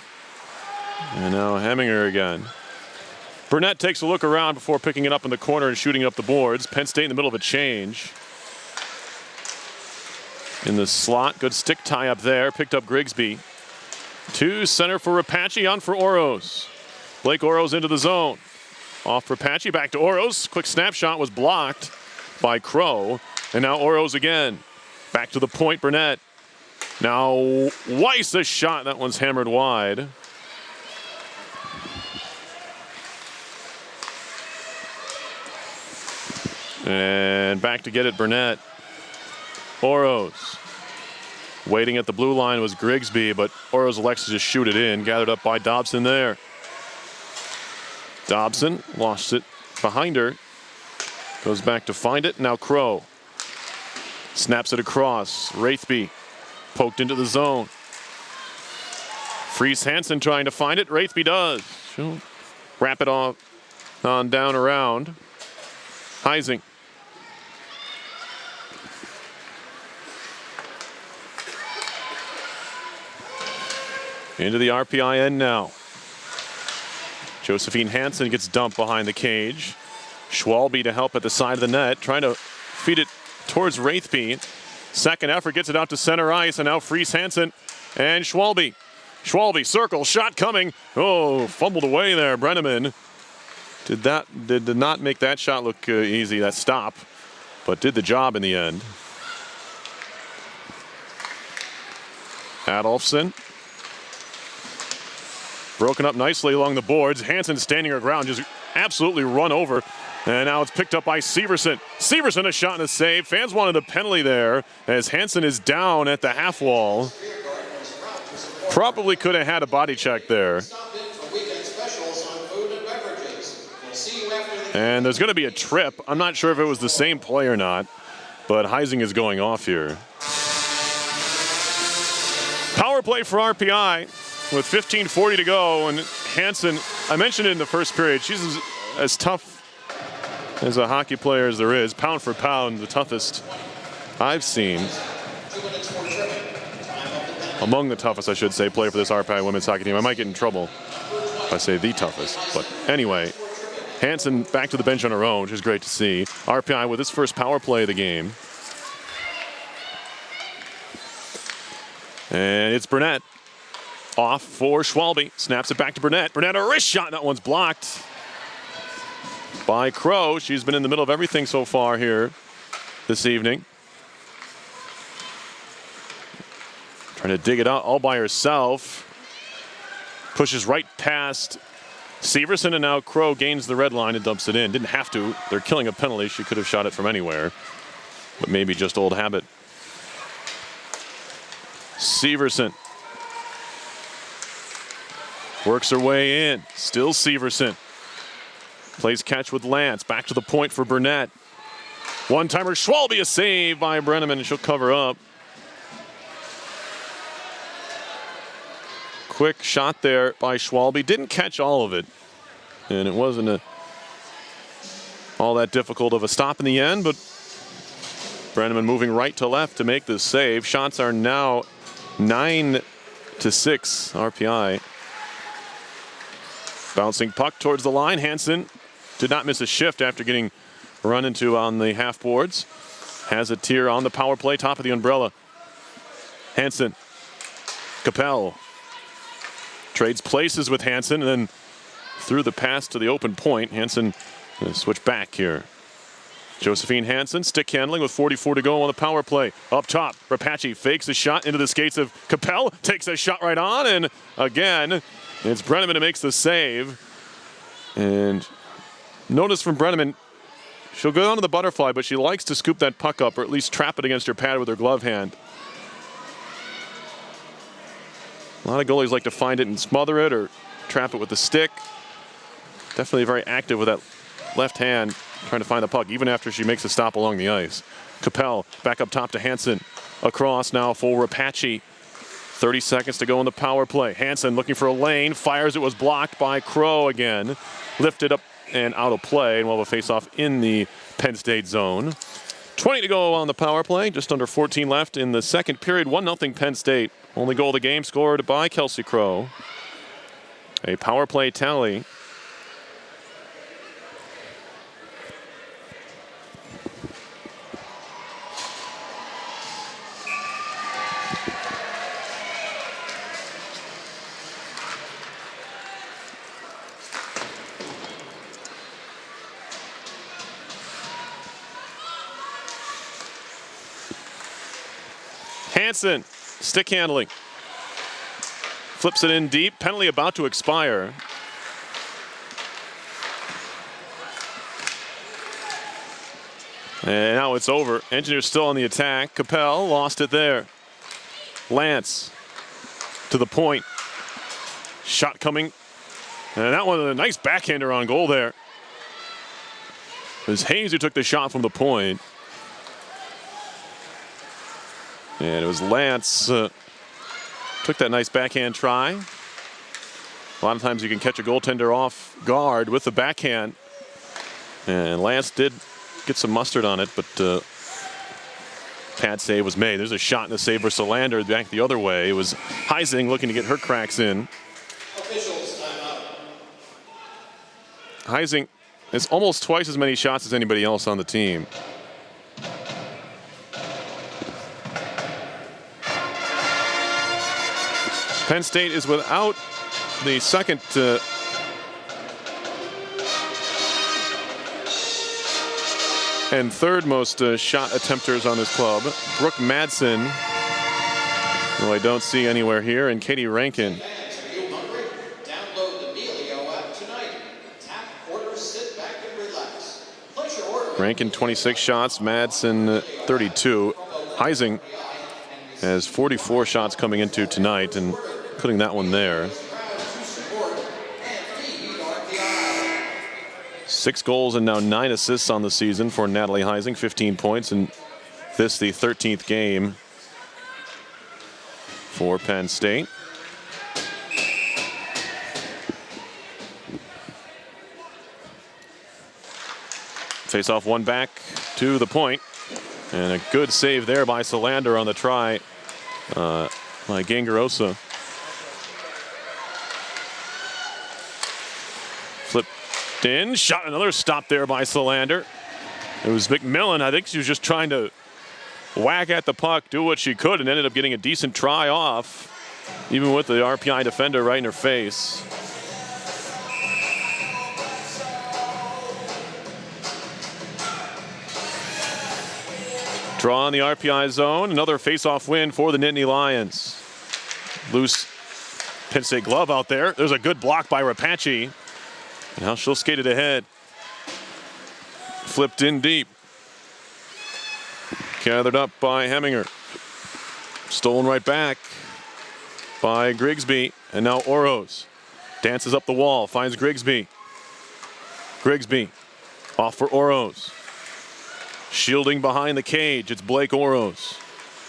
And now Heminger again. Burnett takes a look around before picking it up in the corner and shooting it up the boards. Penn State in the middle of a change. In the slot. Good stick tie up there. Picked up Grigsby. To center for Rapace, on for Oros. Blake Oros into the zone. Off Rapace, back to Oros. Quick snapshot was blocked by Crow. And now Oros again. Back to the point, Burnett. Now Weiss, a shot. That one's hammered wide. And back to get it, Burnett. Oros. Waiting at the blue line was Grigsby, but Oros elects to just shoot it in. Gathered up by Dobson there. Dobson lost it behind her. Goes back to find it. Now Crow. Snaps it across. Wraithby poked into the zone. Fries Hansen trying to find it. Wraithby does. She'll wrap it off on down around. Heising. Into the RPI end now. Josephine Hansen gets dumped behind the cage. Schwalbe to help at the side of the net, trying to feed it towards Wraithby. Second effort gets it out to center ice, and now Fries Hansen and Schwalbe. Schwalbe circle, shot coming. Oh, fumbled away there. Brenneman did not make that shot look easy, that stop, but did the job in the end. Adolfson. Broken up nicely along the boards. Hansen standing her ground, just absolutely run over. And now it's picked up by Severson. Severson, a shot and a save. Fans wanted a penalty there as Hansen is down at the half wall. Probably could have had a body check there. And there's going to be a trip. I'm not sure if it was the same play or not, but Heising is going off here. Power play for RPI with 15:40 to go, and Hansen, I mentioned it in the first period, she's as tough as a hockey player as there is, pound for pound, the toughest I've seen. Among the toughest, I should say, player for this RPI women's hockey team. I might get in trouble if I say the toughest, but anyway, Hansen back to the bench on her own, which is great to see. RPI with his first power play of the game. And it's Burnett off for Schwalbe. Snaps it back to Burnett. Burnett, a wrist shot. That one's blocked by Crow. She's been in the middle of everything so far here this evening. Trying to dig it out all by herself. Pushes right past Severson, and now Crow gains the red line and dumps it in. Didn't have to. They're killing a penalty. She could have shot it from anywhere, but maybe just old habit. Severson works her way in. Still Severson. Plays catch with Lance. Back to the point for Burnett. One-timer Schwalbe, a save by Brenneman, and she'll cover up. Quick shot there by Schwalbe. Didn't catch all of it, and it wasn't all that difficult of a stop in the end, but Brenneman moving right to left to make this save. Shots are now 9-6 RPI. Bouncing puck towards the line. Hansen did not miss a shift after getting run into on the half boards. Has a tier on the power play, top of the umbrella. Hansen. Capel trades places with Hansen, and then through the pass to the open point. Hansen switch back here. Josephine Hansen, stick handling with 44 to go on the power play. Up top, Rapace fakes a shot into the skates of Capel, takes a shot right on, and again, it's Brenneman who makes the save. And notice from Brenneman, she'll go down to the butterfly, but she likes to scoop that puck up, or at least trap it against her pad with her glove hand. A lot of goalies like to find it and smother it, or trap it with the stick. Definitely very active with that left hand, trying to find the puck, even after she makes a stop along the ice. Capel back up top to Hansen. Across now for Rapace. 30 seconds to go in the power play. Hansen looking for a lane, fires it, was blocked by Crow again. Lifted up and out of play, and we'll have a face-off in the Penn State zone. 20 to go on the power play, just under 14 left in the second period. 1-0 Penn State. Only goal of the game scored by Kelsey Crow. A power play tally. Hansen, stick handling. Flips it in deep. Penalty about to expire. And now it's over. Engineers still on the attack. Capel lost it there. Lance to the point. Shot coming. And that one, a nice backhander on goal there. It was Hayes who took the shot from the point. And it was Lance took that nice backhand try. A lot of times you can catch a goaltender off guard with the backhand. And Lance did get some mustard on it, but pad save was made. There's a shot and a save for Solander back the other way. It was Heising looking to get her cracks in. Heising has almost twice as many shots as anybody else on the team. Penn State is without the second and third most shot attempters on this club. Brooke Madsen, who I don't see anywhere here, and Katie Rankin. Rankin 26 shots, Madsen 32. Heising has 44 shots coming into tonight, and putting that one there. 6 goals and now 9 assists on the season for Natalie Heising, 15 points, and this the 13th game for Penn State. Face-off one back to the point. And a good save there by Solander on the try by Gangarosa. Flipped in, shot, another stop there by Solander. It was McMillan. I think she was just trying to whack at the puck, do what she could, and ended up getting a decent try off, even with the RPI defender right in her face. Draw in the RPI zone. Another face-off win for the Nittany Lions. Loose Penn State glove out there. There's a good block by Rapace. Now she'll skate it ahead. Flipped in deep. Gathered up by Heminger. Stolen right back by Grigsby. And now Oros dances up the wall, finds Grigsby. Grigsby off for Oros. Shielding behind the cage, it's Blake Oros.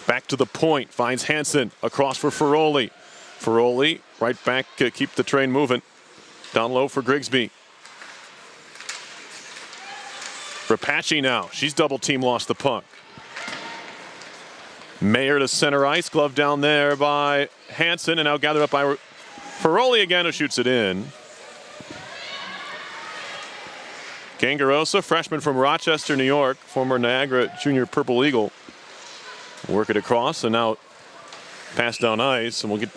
Back to the point, finds Hansen, across for Ferroli. Ferroli, right back, keep the train moving. Down low for Grigsby. Rapace now, she's double team, lost the puck. Mayer to center ice, glove down there by Hansen, and now gathered up by Ferroli again, who shoots it in. Gangarosa, freshman from Rochester, New York, former Niagara Junior Purple Eagle. Work it across, and now pass down ice, and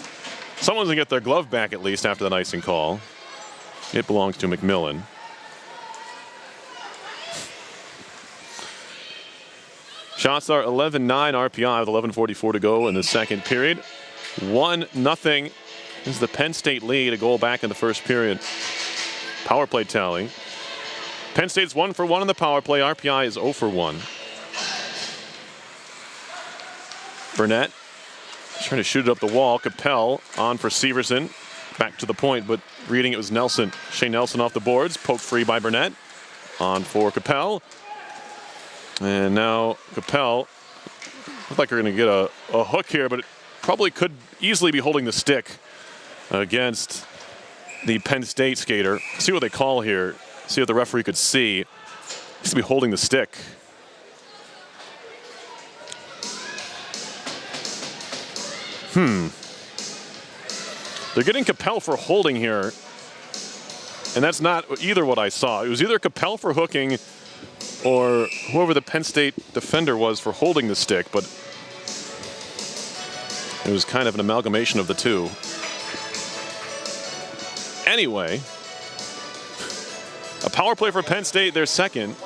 someone's gonna get their glove back at least after that icing call. It belongs to McMillan. Shots are 11-9 RPI with 11:44 to go in the second period. 1-0 is the Penn State lead, a goal back in the first period. Power play tally. Penn State's 1 for 1 in the power play. RPI is 0 for 1. Burnett trying to shoot it up the wall. Capel on for Severson. Back to the point, but reading it was Nelson. Shea Nelson off the boards. Poked free by Burnett. On for Capel. And now Capel. Looks like we're going to get a hook here, but it probably could easily be holding the stick against the Penn State skater. See what they call here. See what the referee could see. He's to be holding the stick. They're getting Capel for holding here. And that's not either what I saw. It was either Capel for hooking or whoever the Penn State defender was for holding the stick, but it was kind of an amalgamation of the two. Anyway, a power play for Penn State, their second.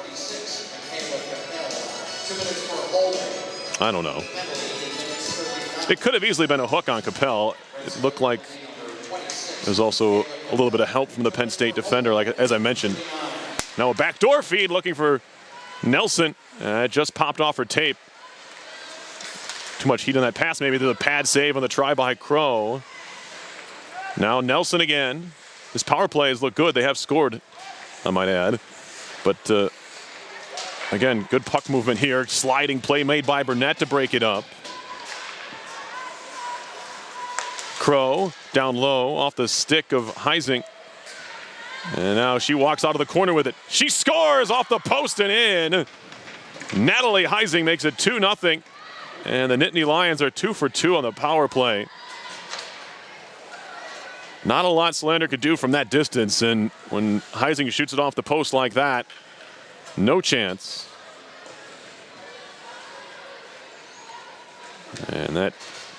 I don't know. It could have easily been a hook on Capel. It looked like there's also a little bit of help from the Penn State defender, like as I mentioned. Now a backdoor feed looking for Nelson. It just popped off her tape. Too much heat on that pass, maybe the pad save on the try by Crow. Now Nelson again. His power plays look good. They have scored, I might add. But again, good puck movement here. Sliding play made by Burnett to break it up. Crow down low off the stick of Heising. And now she walks out of the corner with it. She scores off the post and in. Natalie Heising makes it 2-0. And the Nittany Lions are 2 for 2 on the power play. Not a lot Solander could do from that distance. And when Heising shoots it off the post like that, no chance. And that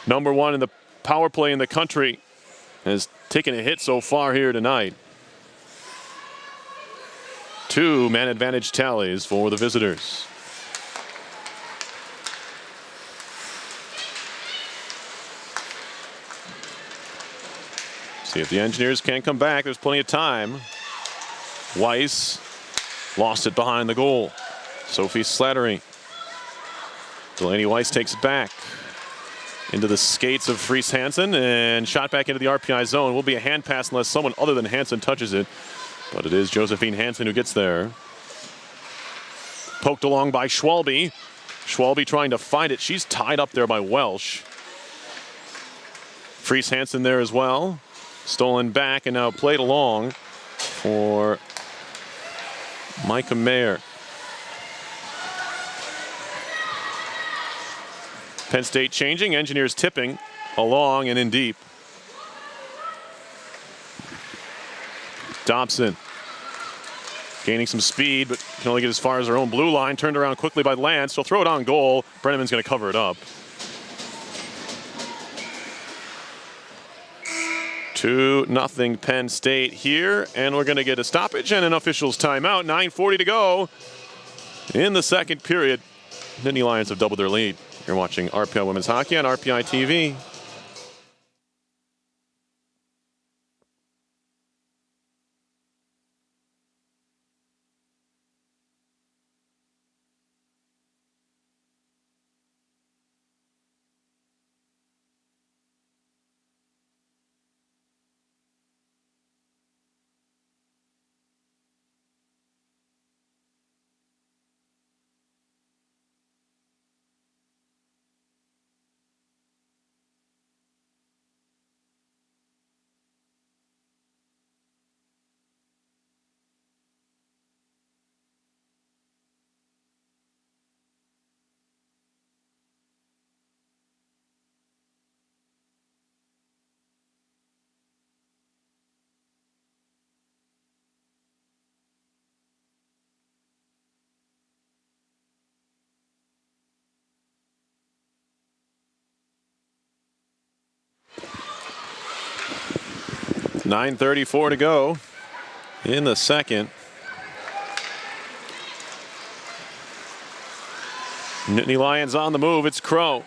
number one in the power play in the country has taken a hit so far here tonight. 2 man advantage tallies for the visitors. See if the Engineers can come back. There's plenty of time. Weiss lost it behind the goal. Sophie Slattery. Delaney Weiss takes it back into the skates of Fries Hansen and shot back into the RPI zone. Will be a hand pass unless someone other than Hansen touches it. But it is Josephine Hansen who gets there. Poked along by Schwalbe. Schwalbe trying to find it. She's tied up there by Welsh. Fries Hansen there as well. Stolen back and now played along for Micah Mayer. Penn State changing, Engineers tipping along and in deep. Dobson gaining some speed, but can only get as far as their own blue line. Turned around quickly by Lance. She'll throw it on goal. Brenneman's going to cover it up. 2-0 Penn State here, and we're going to get a stoppage and an official's timeout. 9:40 to go in the second period. Nittany Lions have doubled their lead. You're watching RPI Women's Hockey on RPI TV. .934 to go in the second. Nittany Lions on the move. It's Crow.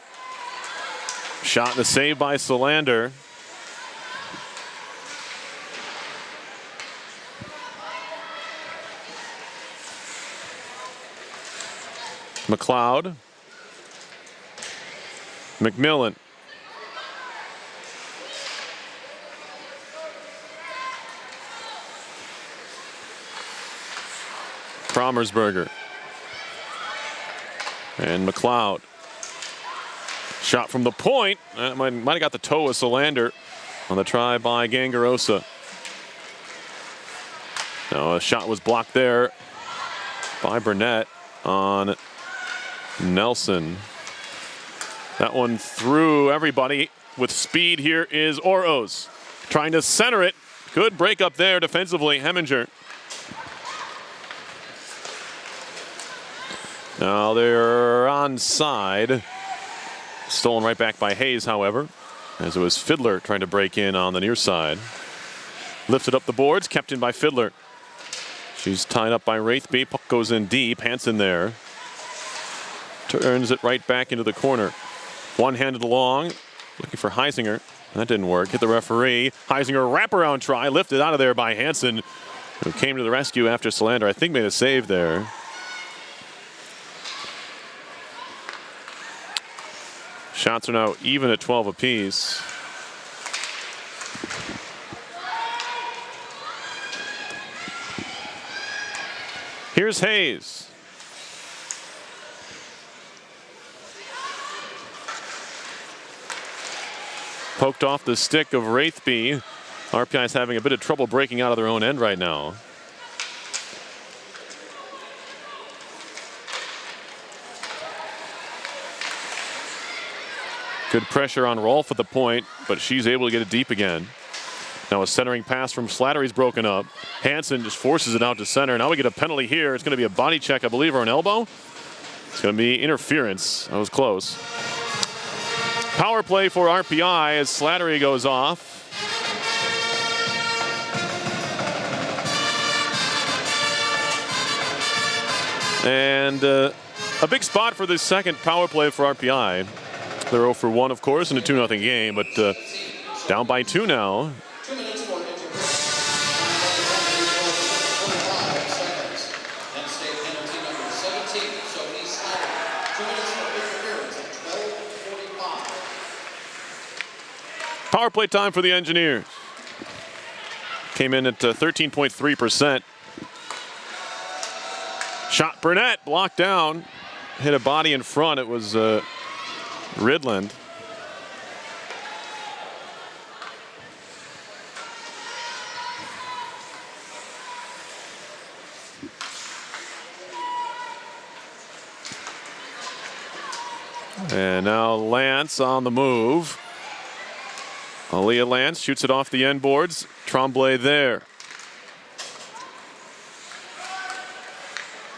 Shot and a save by Solander. McLeod. McMillan. Krommersberger. And McLeod. Shot from the point. That might have got the toe of Solander on the try by Gangarosa. No, a shot was blocked there by Burnett on Nelson. That one through everybody with speed. Here is Oros trying to center it. Good break up there defensively, Heminger. Now they're onside. Stolen right back by Hayes, however, as it was Fiddler trying to break in on the near side. Lifted up the boards, kept in by Fiddler. She's tied up by Wraithby. Puck goes in deep. Hansen there. Turns it right back into the corner. One-handed along, looking for Heisinger. That didn't work. Hit the referee. Heisinger wraparound try, lifted out of there by Hansen, who came to the rescue after Solander, I think, made a save there. Shots are now even at 12 apiece. Here's Hayes. Poked off the stick of Wraithby. RPI is having a bit of trouble breaking out of their own end right now. Good pressure on Rolfe at the point, but she's able to get it deep again. Now a centering pass from Slattery's broken up. Hansen just forces it out to center. Now we get a penalty here. It's going to be a body check, I believe, or an elbow. It's going to be interference. That was close. Power play for RPI as Slattery goes off. And a big spot for this second power play for RPI. They're 0 for 1, of course, in a 2-0 game, but down by 2 now. 2 minutes more. 45 seconds. Penn State penalty number 17. So he's sliding. 2 minutes for interference at 12:45. Power play time for the Engineers. Came in at 13.3%. Shot Burnett, blocked down. Hit a body in front. It was Ridland. And now Lance on the move. Aaliyah Lance shoots it off the end boards. Tremblay there.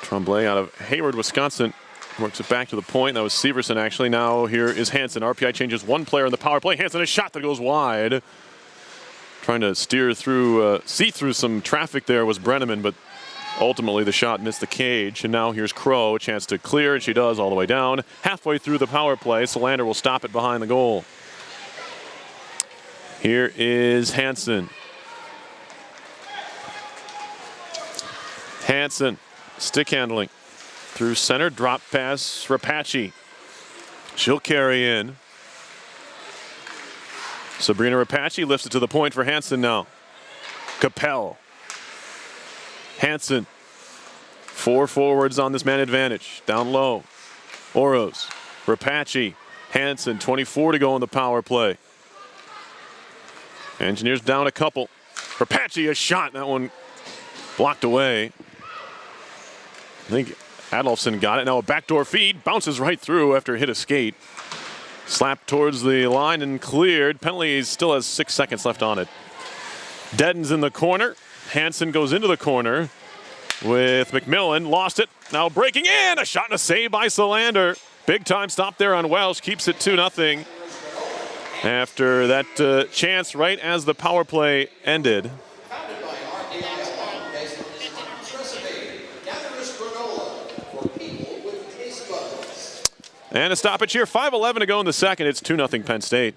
Tremblay out of Hayward, Wisconsin. Works it back to the point. That was Severson, actually. Now here is Hansen. RPI changes one player in the power play. Hansen, a shot that goes wide. Trying to steer through, see through some traffic there was Brenneman, but ultimately the shot missed the cage. And now here's Crow, a chance to clear, and she does all the way down. Halfway through the power play, Solander will stop it behind the goal. Here is Hansen. Hansen, stick handling. Through center, drop pass, Rapace. She'll carry in. Sabrina Rapace lifts it to the point for Hansen now. Capel. Hansen. 4 forwards on this man advantage. Down low. Oros. Rapace. Hansen, 24 to go in the power play. Engineers down a couple. Rapace, a shot. That one blocked away. I think Adolfson got it. Now a backdoor feed. Bounces right through after it hit a skate. Slapped towards the line and cleared. Penalty still has 6 seconds left on it. Dedden's in the corner. Hansen goes into the corner with McMillan. Lost it. Now breaking in. A shot and a save by Solander. Big time stop there on Welsh. Keeps it 2-0. After that chance right as the power play ended. And a stoppage here. 5:11 to go in the second. It's 2-0 Penn State.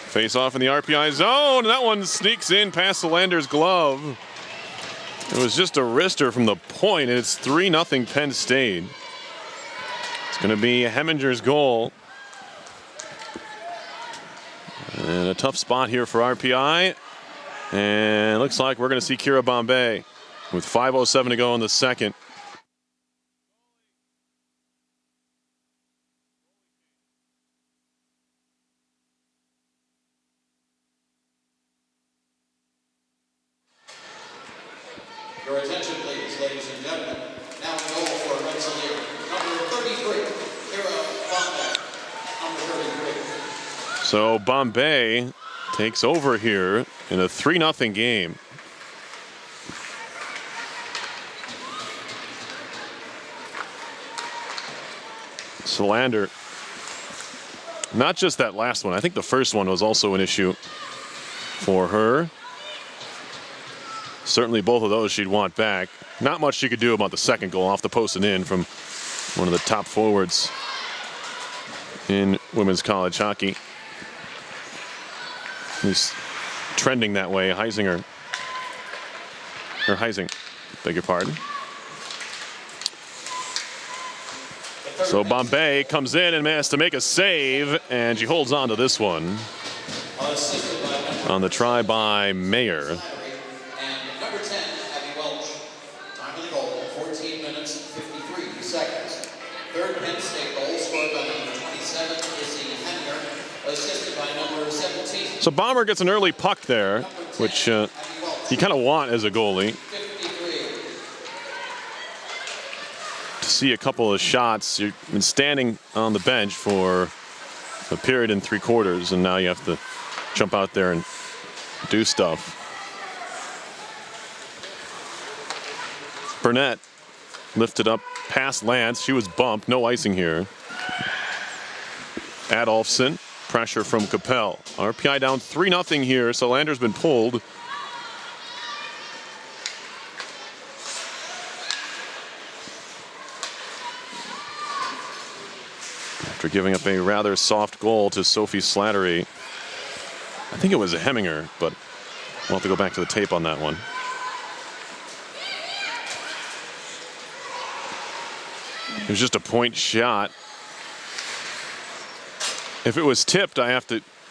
Face off in the RPI zone. And that one sneaks in past Solander's glove. It was just a wrister from the point, and it's 3-0 Penn State. It's going to be Hemminger's goal. And a tough spot here for RPI. And it looks like we're going to see Kira Bombay with 5:07 to go in the second. Your attention, please, ladies and gentlemen. Now in goal for Rensselaer, number 33, Kira Bombay, number 33. So Bombay takes over here in a 3-0 game. Solander, not just that last one. I think the first one was also an issue for her. Certainly both of those she'd want back. Not much she could do about the second goal off the post and in from one of the top forwards in women's college hockey. He's trending that way. Heisinger, beg your pardon. So Bombay comes in and has to make a save, and she holds on to this one on the try by Mayer. Third Penn State goal scored by number 27, Izzy Henninger, assisted by number 17. So Bomber gets an early puck there, which you kind of want as a goalie. 53. To see a couple of shots. You've been standing on the bench for a period and 3/4, and now you have to jump out there and do stuff. Burnett lifted up past Lance. She was bumped. No icing here. Adolfson pressure from Capel. RPI down 3-0 here. Solander's been pulled. After giving up a rather soft goal to Sophie Slattery. I think it was a Heminger, but we'll have to go back to the tape on that one. It was just a point shot. If it was tipped, I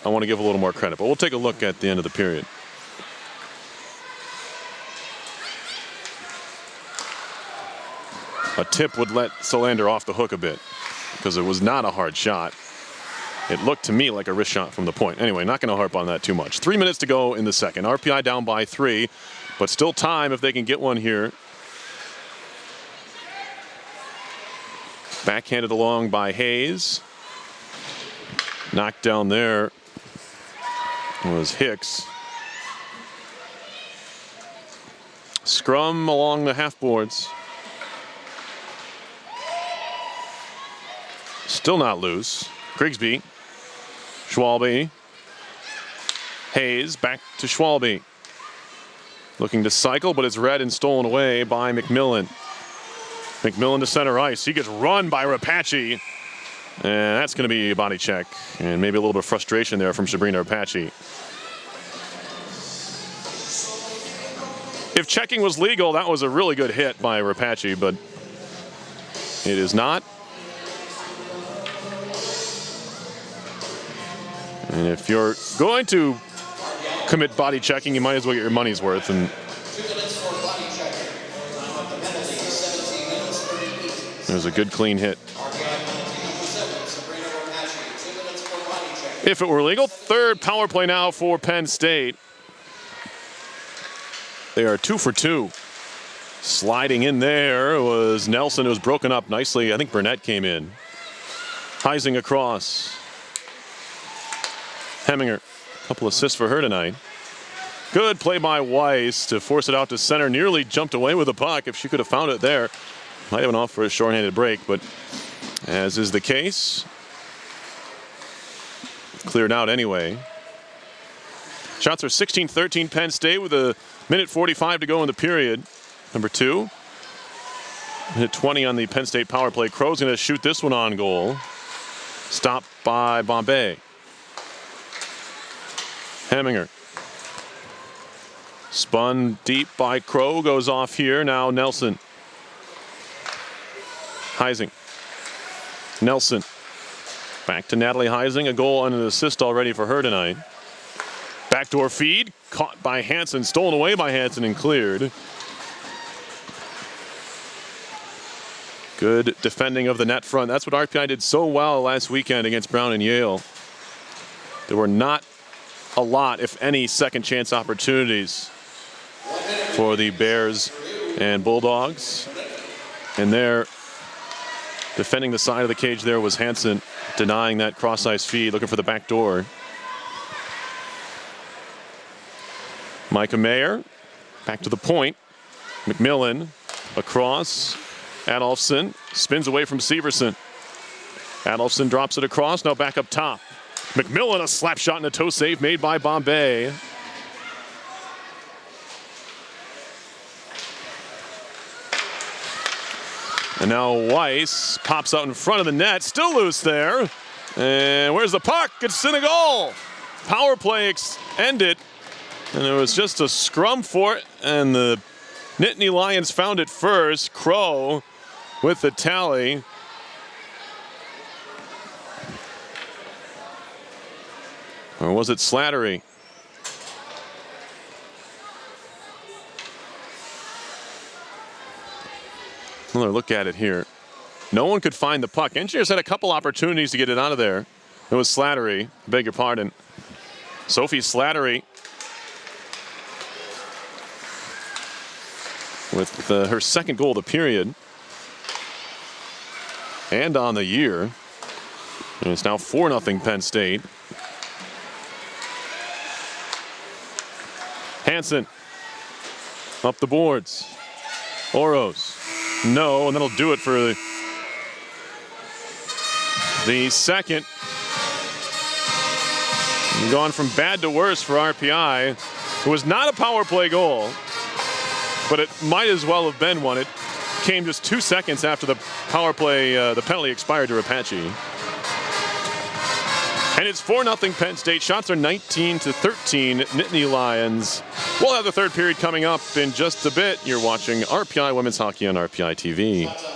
want to give a little more credit, but we'll take a look at the end of the period. A tip would let Solander off the hook a bit because it was not a hard shot. It looked to me like a wrist shot from the point. Anyway, not going to harp on that too much. 3 minutes to go in the second. RPI down by 3, but still time if they can get one here. Backhanded along by Hayes. Knocked down there was Hicks. Scrum along the half boards. Still not loose. Grigsby. Schwalbe. Hayes back to Schwalbe. Looking to cycle, but it's read and stolen away by McMillan. McMillan to center ice. He gets run by Rapace. And that's going to be a body check. And maybe a little bit of frustration there from Sabrina Rapace. If checking was legal, that was a really good hit by Rapace, but it is not. And if you're going to commit body checking, you might as well get your money's worth. And 2 minutes for body checking. Time of the penalty, 17 minutes 38. there's a good clean hit. If it were legal. Third power play now for Penn State. They are 2 for 2. Sliding in there was Nelson. It was broken up nicely. I think Burnett came in. Heising across. Heminger. A couple assists for her tonight. Good play by Weiss to force it out to center. Nearly jumped away with the puck. If she could have found it there, might have been off for a shorthanded break, but as is the case, cleared out anyway. Shots are 16-13 Penn State with a minute 45 to go in the period. Number 2. Minute 20 on the Penn State power play. Crow's going to shoot this one on goal. Stopped by Bombay. Heminger. Spun deep by Crow. Goes off here. Now Nelson. Heising. Nelson. Back to Natalie Heising. A goal and an assist already for her tonight. Backdoor feed. Caught by Hansen. Stolen away by Hansen and cleared. Good defending of the net front. That's what RPI did so well last weekend against Brown and Yale. There were not a lot, if any, second chance opportunities for the Bears and Bulldogs. And there, defending the side of the cage there was Hansen, denying that cross-ice feed, looking for the back door. Micah Mayer, back to the point. McMillan, across. Adolphson spins away from Severson. Adolphson drops it across, now back up top. McMillan, a slap shot and a toe save made by Bombay. And now Weiss pops out in front of the net, still loose there. And where's the puck? It's in a goal. Power play ended, and it was just a scrum for it, and the Nittany Lions found it first. Crow with the tally. Or was it Slattery? Another look at it here. No one could find the puck. Engineers had a couple opportunities to get it out of there. It was Slattery. Beg your pardon. Sophie Slattery with her second goal of the period and on the year. And it's now 4-0 Penn State. Hansen up the boards. Oros. No, and that'll do it for the second. Gone from bad to worse for RPI. It was not a power play goal, but it might as well have been one. It came just 2 seconds after the power play, the penalty expired to Apache. And it's 4-0 Penn State. Shots are 19-13 Nittany Lions. We'll have the third period coming up in just a bit. You're watching RPI Women's Hockey on RPI TV.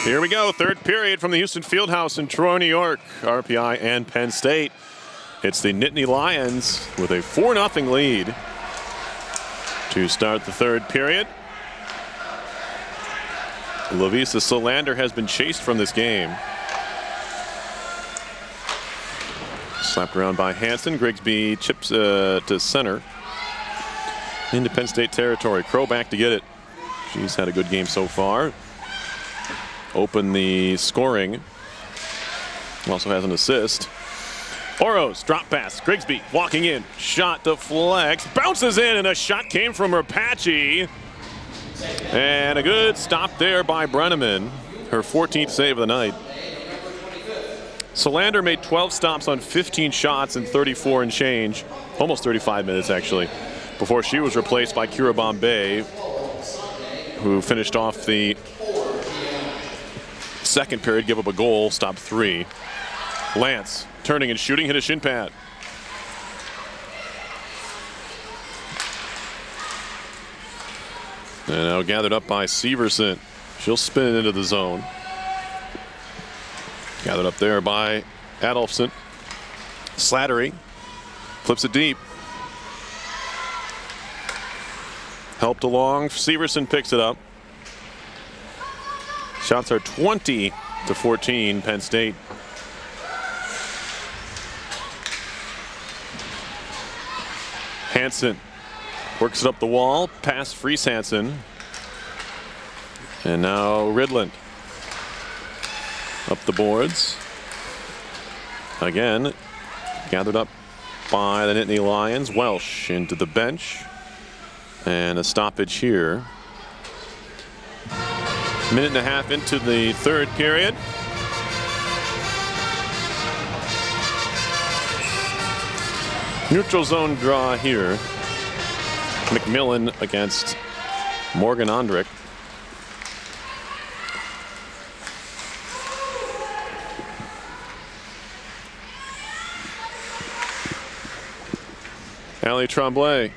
Here we go, third period from the Houston Fieldhouse in Troy, New York. RPI and Penn State. It's the Nittany Lions with a 4-0 lead to start the third period. Lovisa Solander has been chased from this game. Slapped around by Hansen. Grigsby chips to center. Into Penn State territory. Crow back to get it. She's had a good game so far. Open the scoring. Also has an assist. Oros, drop pass. Grigsby walking in. Shot deflects. Bounces in, and a shot came from Rapace. And a good stop there by Brenneman. Her 14th save of the night. Solander made 12 stops on 15 shots in 34 and change. Almost 35 minutes, actually, before she was replaced by Kira Bombay, who finished off the second period, give up a goal, stopped 3. Lance turning and shooting, hit a shin pad. And now gathered up by Severson. She'll spin it into the zone. Gathered up there by Adolphson. Slattery flips it deep. Helped along. Severson picks it up. Shots are 20-14, Penn State. Hansen works it up the wall, past Fries Hansen. And now Ridland up the boards. Again, gathered up by the Nittany Lions. Welsh into the bench. And a stoppage here. Minute and a half into the third period. Neutral zone draw here. McMillan against Morgan Ondrick. Ali Tremblay.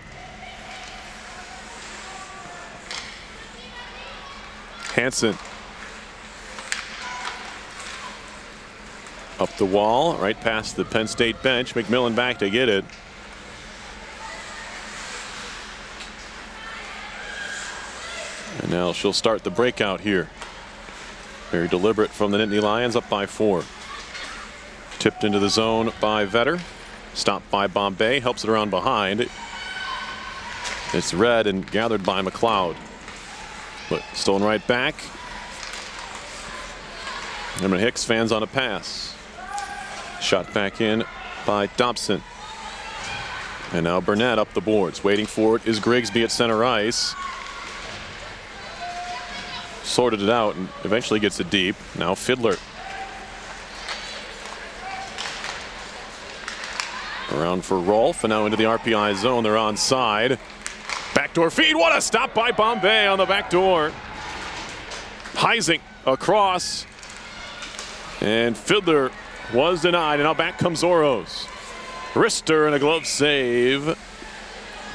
Hansen. Up the wall, right past the Penn State bench. McMillan back to get it. And now she'll start the breakout here. Very deliberate from the Nittany Lions, up by 4. Tipped into the zone by Vetter. Stopped by Bombay, helps it around behind. It's read and gathered by McLeod. But stolen right back. Emma Hicks fans on a pass. Shot back in by Dobson. And now Burnett up the boards. Waiting for it is Grigsby at center ice. Sorted it out and eventually gets it deep. Now Fiddler. Around for Rolfe, and now into the RPI zone. They're onside. Backdoor feed. What a stop by Bombay on the back door. Heising across. And Fiddler was denied. And now back comes Oros. Rister and a glove save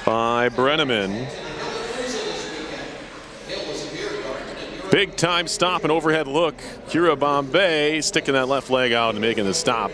by Brenneman. Big time stop and overhead look. Kira Bombay sticking that left leg out and making the stop.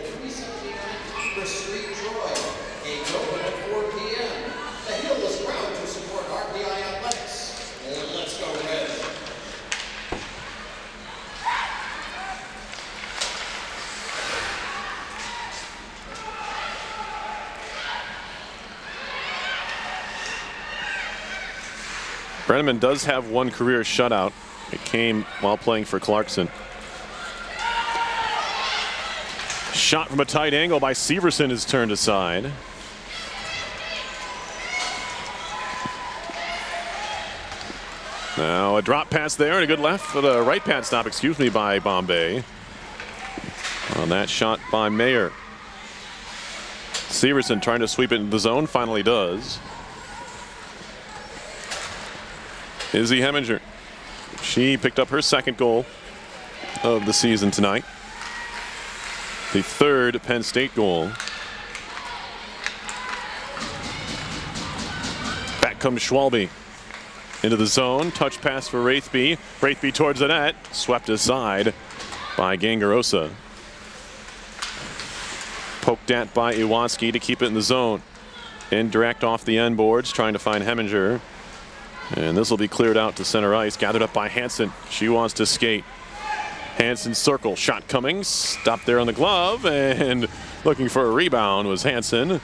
Brenneman does have one career shutout. It came while playing for Clarkson. Shot from a tight angle by Severson is turned aside. Now a drop pass there and a good left for the right pad stop, by Bombay. On that shot by Mayer. Severson trying to sweep it into the zone, finally does. Izzy Heminger. She picked up her second goal of the season tonight. The third Penn State goal. Back comes Schwalbe. into the zone. Touch pass for Wraithby. Wraithby towards the net. Swept aside by Gangarosa. Poked at by Iwanski to keep it in the zone. Indirect off the end boards, trying to find Heminger. And this will be cleared out to center ice. Gathered up by Hansen. She wants to skate. Hansen circle. Shot coming. Stopped there on the glove. And looking for a rebound was Hansen.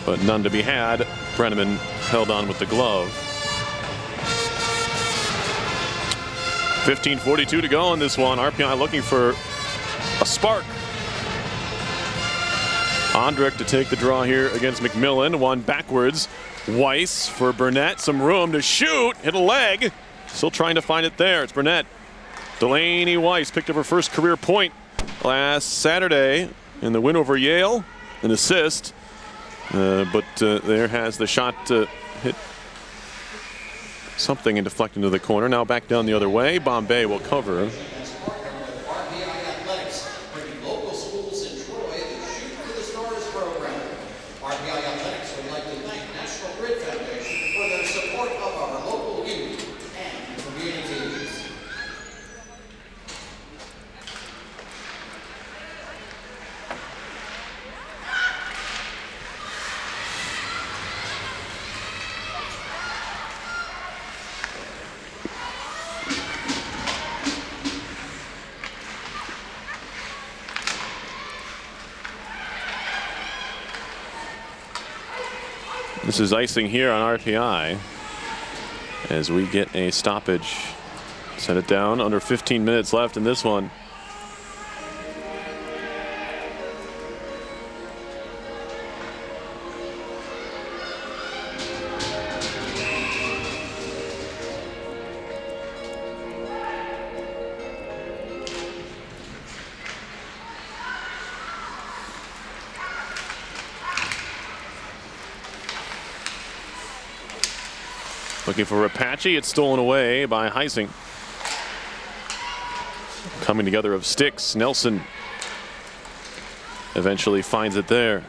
But none to be had. Brenneman held on with the glove. 15:42 to go in this one. RPI looking for a spark. Ondrek to take the draw here against McMillan. One backwards. Weiss for Burnett. Some room to shoot. Hit a leg. Still trying to find it there. It's Burnett. Delaney Weiss picked up her first career point last Saturday in the win over Yale. An assist. But there has the shot hit something and deflect into the corner. Now back down the other way. Bombay will cover. This is icing here on RPI as we get a stoppage. Set it down. Under 15 minutes left in this one. Looking for Rapace. It's stolen away by Heising. Coming together of sticks. Nelson eventually finds it there.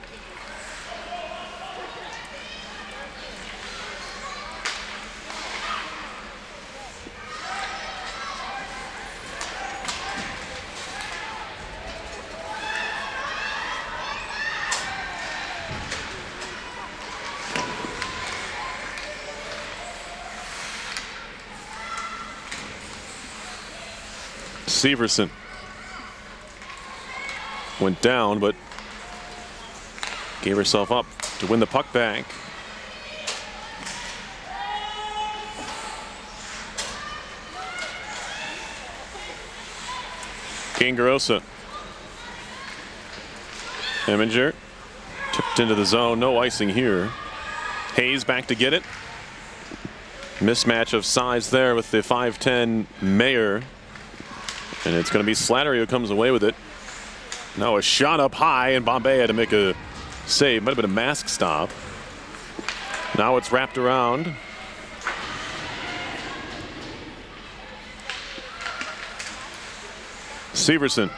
Severson went down, but gave herself up to win the puck back. Gangarosa. Heminger tipped into the zone. No icing here. Hayes back to get it. Mismatch of size there with the 5'10" Mayer. And it's going to be Slattery who comes away with it. Now a shot up high, and Bombay had to make a save. Might have been a mask stop. Now it's wrapped around. Severson.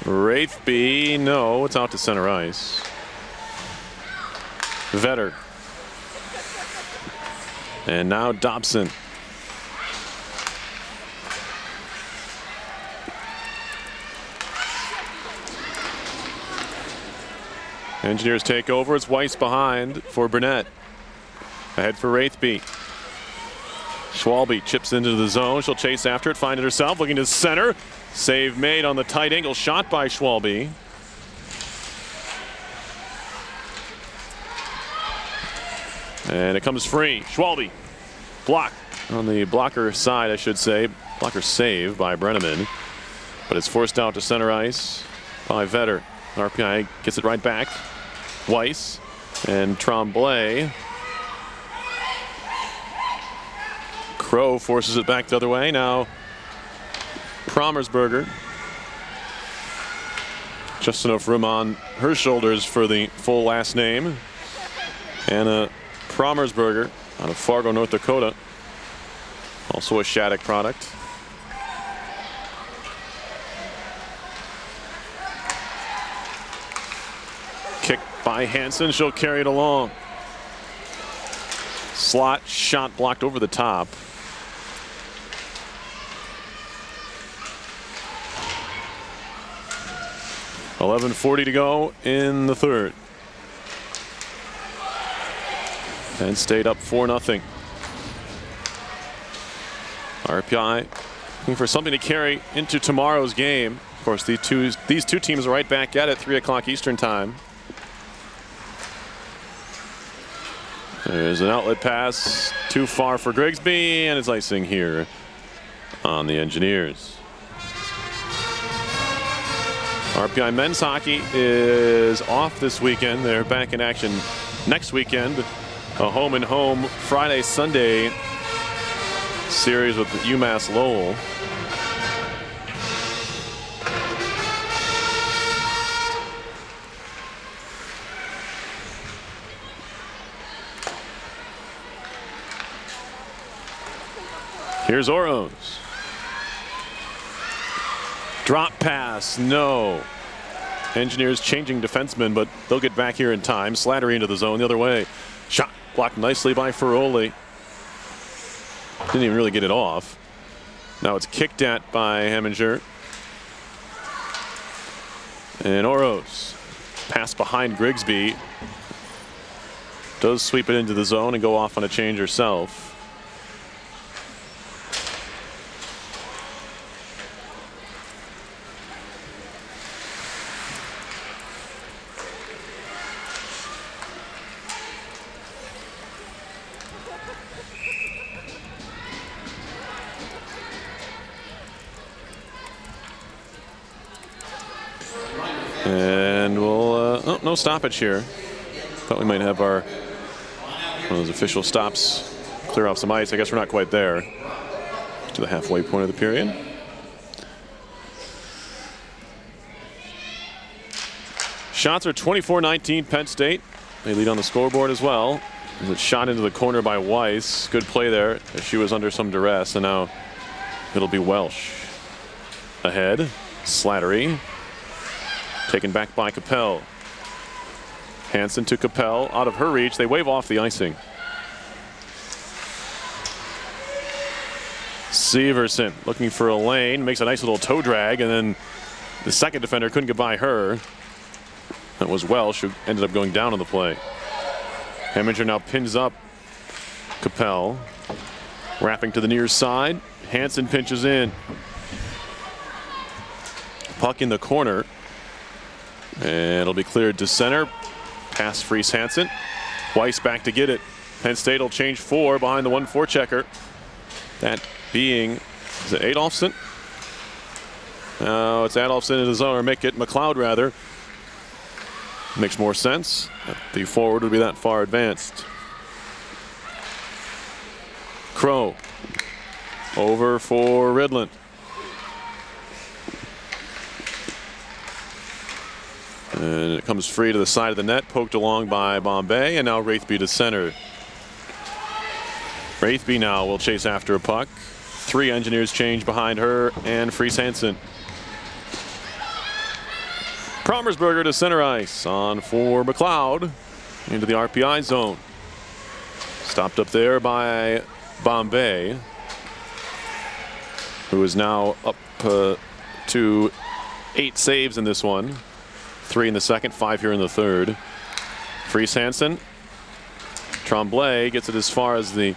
Wraithby, no, it's out to center ice. Vetter. And now Dobson. Engineers take over. It's Weiss behind for Burnett. Ahead for Wraithby. Schwalbe chips into the zone. She'll chase after it, find it herself, looking to center. Save made on the tight angle shot by Schwalbe. And it comes free. Schwalbe. Block on the blocker side, I should say. Blocker save by Brenneman. But it's forced out to center ice by Vetter. RPI gets it right back. Weiss and Tremblay. Crow forces it back the other way. Now Promersberger. Just enough room on her shoulders for the full last name. Anna Promersberger out of Fargo, North Dakota. Also a Shattuck product. Kick by Hansen. She'll carry it along. Slot shot blocked over the top. .11:40 to go in the third. Penn State up 4-0. RPI looking for something to carry into tomorrow's game. Of course, these two teams are right back at it, 3 o'clock Eastern time. There's an outlet pass too far for Grigsby, and it's icing here on the Engineers. RPI men's hockey is off this weekend. They're back in action next weekend. A home and home Friday, Sunday series with UMass Lowell. Here's Oros. Drop pass, no. Engineers changing defensemen, but they'll get back here in time. Slattery into the zone the other way. Shot blocked nicely by Ferroli. Didn't even really get it off. Now it's kicked at by Heminger. And Oros. Pass behind Grigsby. Does sweep it into the zone and go off on a change herself. And we'll no stoppage here. Thought we might have one of those official stops clear off some ice. I guess we're not quite there to the halfway point of the period. Shots are 24-19 Penn State. They lead on the scoreboard as well. It's shot into the corner by Weiss. Good play there. She was under some duress, and now it'll be Welsh. Ahead, Slattery. Taken back by Capel. Hansen to Capel, out of her reach. They wave off the icing. Severson looking for a lane, makes a nice little toe drag, and then the second defender couldn't get by her. That was Welsh, who ended up going down on the play. Heminger now pins up Capel. Wrapping to the near side. Hansen pinches in. Puck in the corner. And it'll be cleared to center. Pass Fries Hansen. Weiss back to get it. Penn State will change 4 behind the 1-4 checker. That being, is it Adolphson? No, it's Adolphson in the zone, or McLeod rather. Makes more sense. The forward would be that far advanced. Crow. Over for Ridland. And it comes free to the side of the net, poked along by Bombay, and now Wraithby to center. Wraithby now will chase after a puck. 3 Engineers change behind her and Fries Hansen. Promersberger to center ice on for McLeod into the RPI zone. Stopped up there by Bombay, who is now up to 8 saves in this one. 3 in the second, 5 here in the third. Fries Hansen. Tremblay gets it as far as the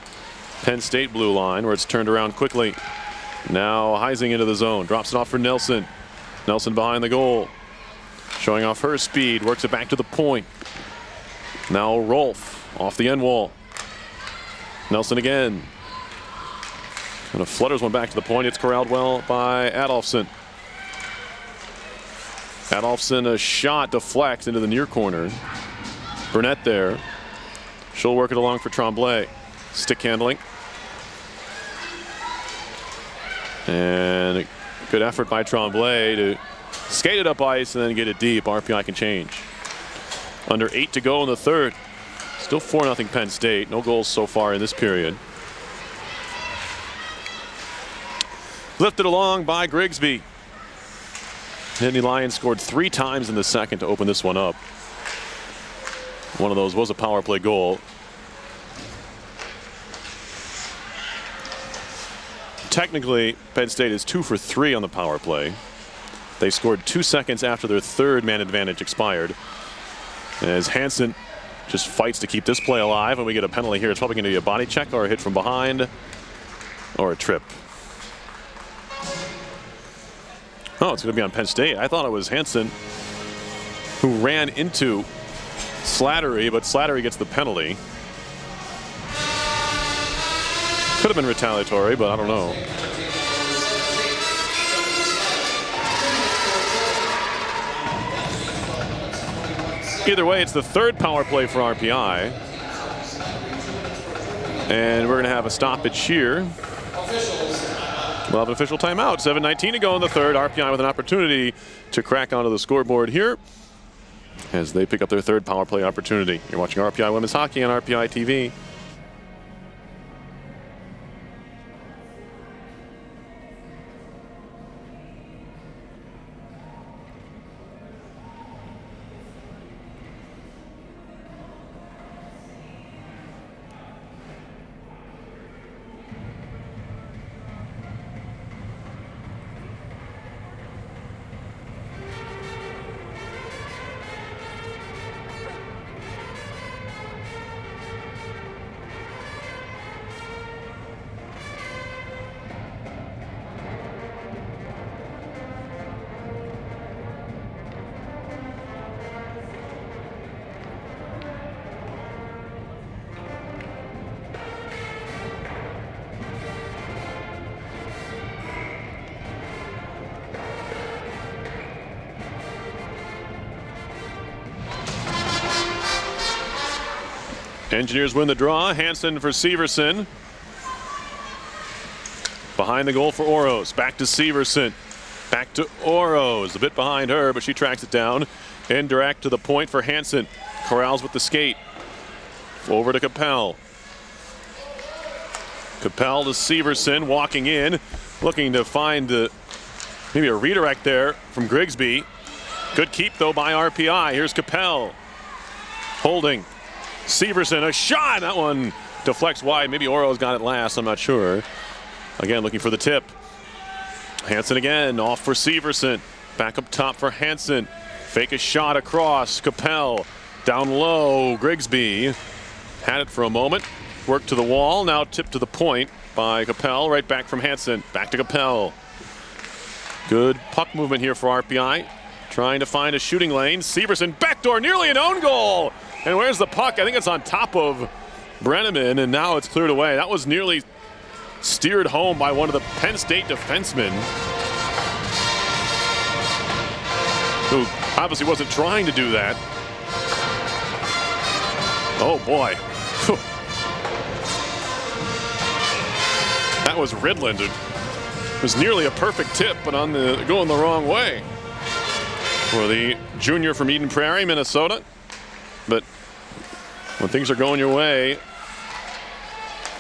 Penn State blue line, where it's turned around quickly. Now Heising into the zone. Drops it off for Nelson. Nelson behind the goal. Showing off her speed. Works it back to the point. Now Rolfe off the end wall. Nelson again. And a flutters one back to the point. It's corralled well by Adolphson. Adolphson, a shot deflects into the near corner. Burnett there. She'll work it along for Tremblay. Stick handling. And a good effort by Tremblay to skate it up ice and then get it deep. RPI can change. Under 8 to go in the third. Still 4-0 Penn State. No goals so far in this period. Lifted along by Grigsby. Nittany Lions scored 3 times in the second to open this one up. One of those was a power play goal. Technically, Penn State is 2 for 3 on the power play. They scored 2 seconds after their third man advantage expired. As Hansen just fights to keep this play alive, and we get a penalty here. It's probably going to be a body check or a hit from behind or a trip. Oh, it's going to be on Penn State. I thought it was Hansen who ran into Slattery, but Slattery gets the penalty. Could have been retaliatory, but I don't know. Either way, it's the third power play for RPI. And we're going to have a stoppage here. We'll have an official timeout. 7:19 to go in the third. RPI with an opportunity to crack onto the scoreboard here as they pick up their third power play opportunity. You're watching RPI Women's Hockey on RPI TV. Engineers win the draw. Hansen for Severson. Behind the goal for Oros. Back to Severson. Back to Oros. A bit behind her, but she tracks it down. Indirect to the point for Hansen. Corrals with the skate. Over to Capel. Capel to Severson, walking in. Looking to find maybe a redirect there from Grigsby. Good keep, though, by RPI. Here's Capel. Holding. Severson, a shot. That one deflects wide. Maybe Oro's got it last. I'm not sure. Again, looking for the tip. Hansen again, off for Severson. Back up top for Hansen. Fake a shot across. Capel down low. Grigsby had it for a moment. Worked to the wall. Now tipped to the point by Capel. Right back from Hansen. Back to Capel. Good puck movement here for RPI. Trying to find a shooting lane. Severson, backdoor, nearly an own goal. And where's the puck? I think it's on top of Brenneman, and now it's cleared away. That was nearly steered home by one of the Penn State defensemen, who obviously wasn't trying to do that. Oh boy. That was Ridland. It was nearly a perfect tip, but going the wrong way for the junior from Eden Prairie, Minnesota. But when things are going your way,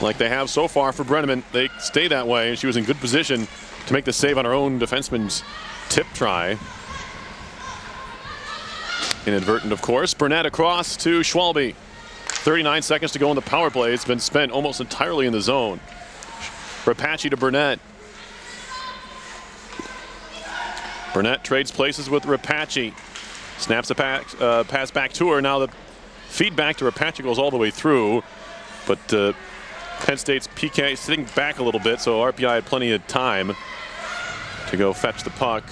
like they have so far for Brenneman, they stay that way, and she was in good position to make the save on her own defenseman's tip try. Inadvertent, of course. Burnett across to Schwalbe. 39 seconds to go in the power play. It's been spent almost entirely in the zone. Rapace to Burnett. Burnett trades places with Rapace. Snaps a pass back to her. Now the feedback to Rapace goes all the way through, but Penn State's PK sitting back a little bit, so RPI had plenty of time to go fetch the puck.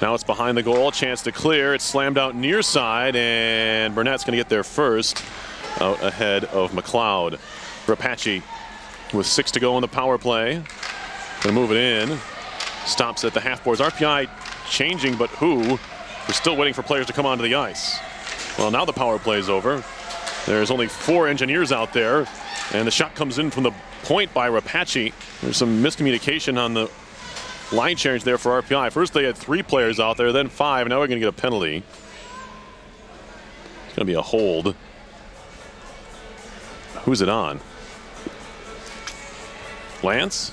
Now it's behind the goal, chance to clear. It's slammed out near side, and Burnett's going to get there first, out ahead of McLeod. Rapace with 6 to go in the power play. Going to move it in. Stops at the half boards. RPI changing, but who? We're still waiting for players to come onto the ice. Well, now the power play is over. There's only 4 engineers out there, and the shot comes in from the point by Rapace. There's some miscommunication on the line change there for RPI. First they had 3 players out there, then 5. Now we're going to get a penalty. It's going to be a hold. Who's it on? Lance?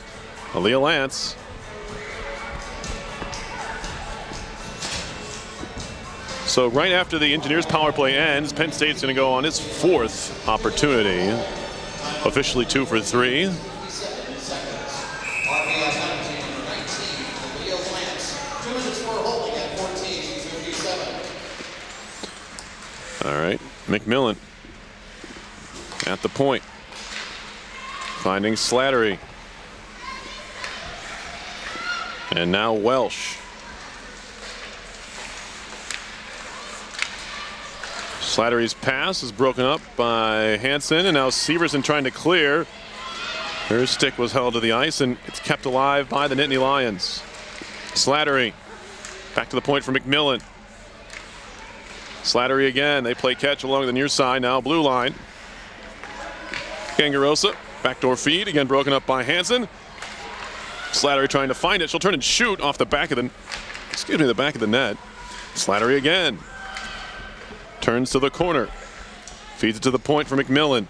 Aaliyah Lance. So right after the Engineers power play ends, Penn State's going to go on its 4th opportunity. Officially 2 for 3. RPI 19, number 19, Leo Lance. 2 minutes for holding at 14:57. All right, McMillan at the point. Finding Slattery. And now Welsh. Slattery's pass is broken up by Hansen, and now Severson trying to clear. Her stick was held to the ice, and it's kept alive by the Nittany Lions. Slattery back to the point for McMillan. Slattery again. They play catch along the near side, now blue line. Gangarosa, backdoor feed, again broken up by Hansen. Slattery trying to find it. She'll turn and shoot off the back of the back of the net. Slattery again. Turns to the corner. Feeds it to the point for McMillan.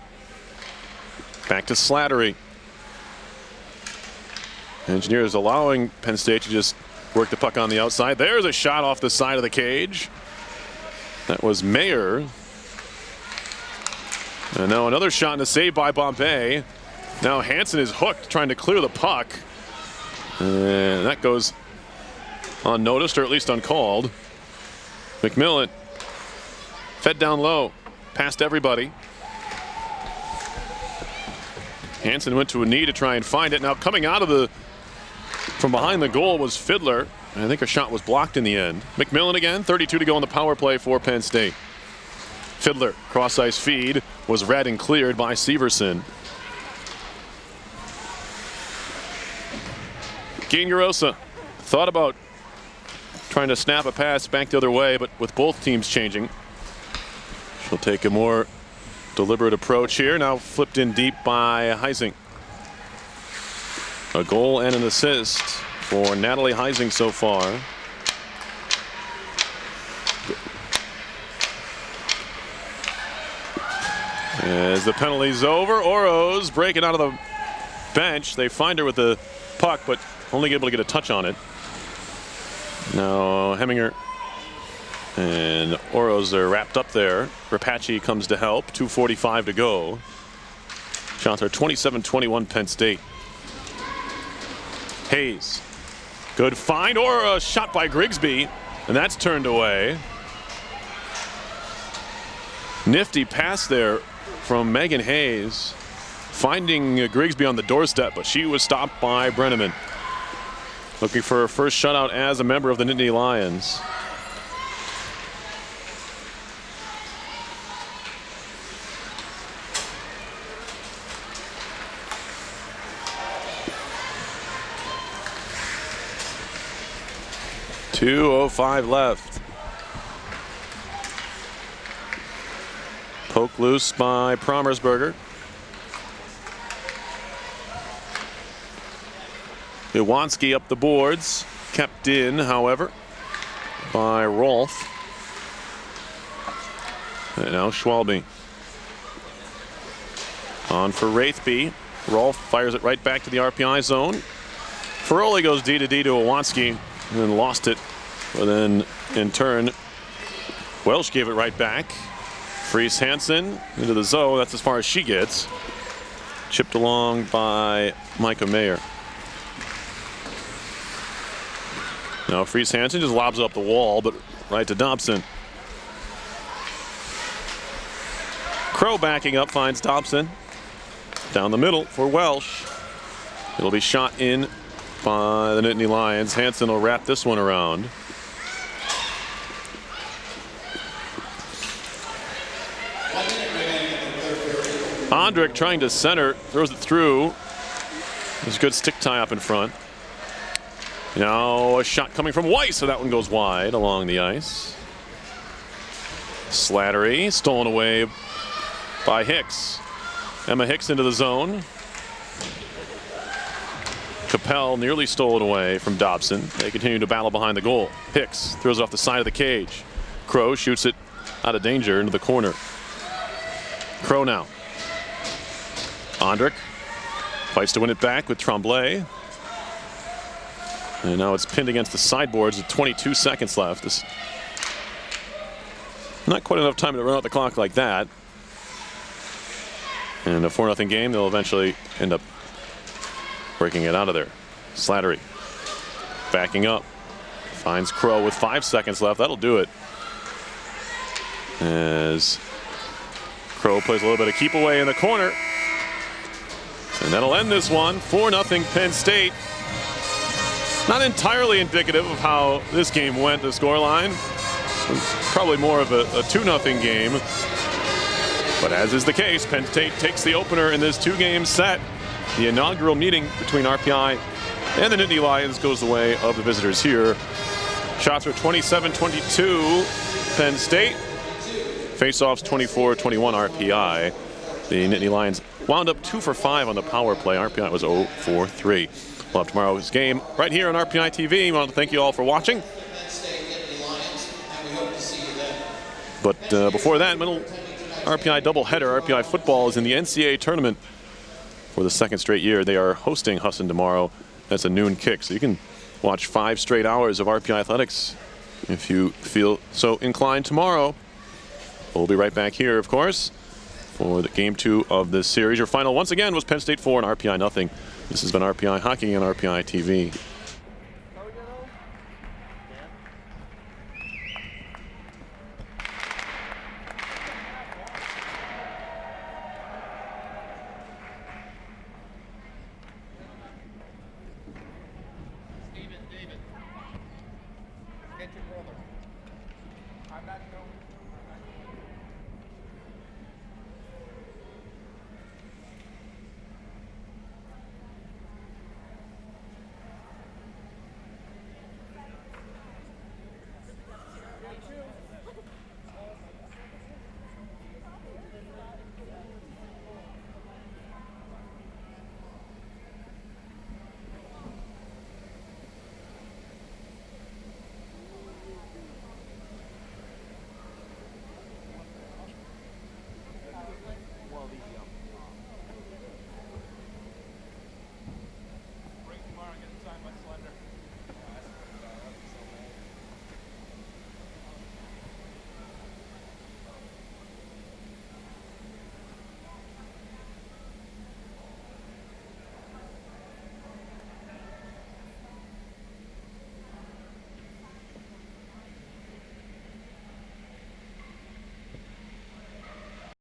Back to Slattery. Engineers allowing Penn State to just work the puck on the outside. There's a shot off the side of the cage. That was Mayer. And now another shot and a save by Bombay. Now Hansen is hooked, trying to clear the puck. And that goes unnoticed, or at least uncalled. McMillan fed down low, past everybody. Hansen went to a knee to try and find it. Now coming out of from behind the goal was Fiddler. I think a shot was blocked in the end. McMillan again, 32 to go on the power play for Penn State. Fiddler, cross ice feed, was read and cleared by Severson. Gangarosa thought about trying to snap a pass back the other way, but with both teams changing, she'll take a more deliberate approach here. Now flipped in deep by Heising. A goal and an assist for Natalie Heising so far. As the penalty's over, Oro's breaking out of the bench. They find her with the puck, but only able to get a touch on it. Now Heminger and Oro's are wrapped up there. Rapace comes to help. 2:45 to go. Shots are 27-21 Penn State. Hayes. Good find, or a shot by Grigsby, and that's turned away. Nifty pass there from Megan Hayes, finding Grigsby on the doorstep, but she was stopped by Brenneman. Looking for her first shutout as a member of the Nittany Lions. .205 left. Poke loose by Promersberger. Iwanski up the boards. Kept in, however, by Rolfe. And now Schwalbe. On for Wraithby. Rolfe fires it right back to the RPI zone. Ferroli goes D to Iwanski and then lost it. But then in turn, Welsh gave it right back. Fries Hansen into the zone. That's as far as she gets. Chipped along by Micah Mayer. Now Fries Hansen just lobs up the wall, but right to Dobson. Crow backing up finds Dobson. Down the middle for Welsh. It'll be shot in by the Nittany Lions. Hansen will wrap this one around. Ondrick trying to center, throws it through. There's a good stick tie up in front. Now a shot coming from Weiss, so that one goes wide along the ice. Slattery stolen away by Hicks. Emma Hicks into the zone. Capel nearly stolen away from Dobson. They continue to battle behind the goal. Hicks throws it off the side of the cage. Crow shoots it out of danger into the corner. Crow now. Ondrick fights to win it back with Tremblay. And now it's pinned against the sideboards with 22 seconds left. This not quite enough time to run out the clock like that. And a 4-0 game, they'll eventually end up breaking it out of there. Slattery backing up. Finds Crow with 5 seconds left. That'll do it. As Crow plays a little bit of keep away in the corner. And that'll end this one. 4-0 Penn State. Not entirely indicative of how this game went, the scoreline. Probably more of a 2-0 game. But as is the case, Penn State takes the opener in this 2-game set. The inaugural meeting between RPI and the Nittany Lions goes the way of the visitors here. Shots are 27-22 Penn State. Faceoffs 24-21 RPI. The Nittany Lions wound up 2 for 5 on the power play. RPI was 0 for 3. We'll have tomorrow's game right here on RPI TV. I want to thank you all for watching. But before that, middle RPI doubleheader. RPI football is in the NCAA tournament for the 2nd straight year. They are hosting Husson tomorrow. That's a noon kick, so you can watch 5 straight hours of RPI athletics if you feel so inclined tomorrow. We'll be right back here, of course, for the game 2 of this series. Your final, once again, was Penn State 4 and RPI nothing. This has been RPI Hockey on RPI TV. David, get your brother. I'm not going.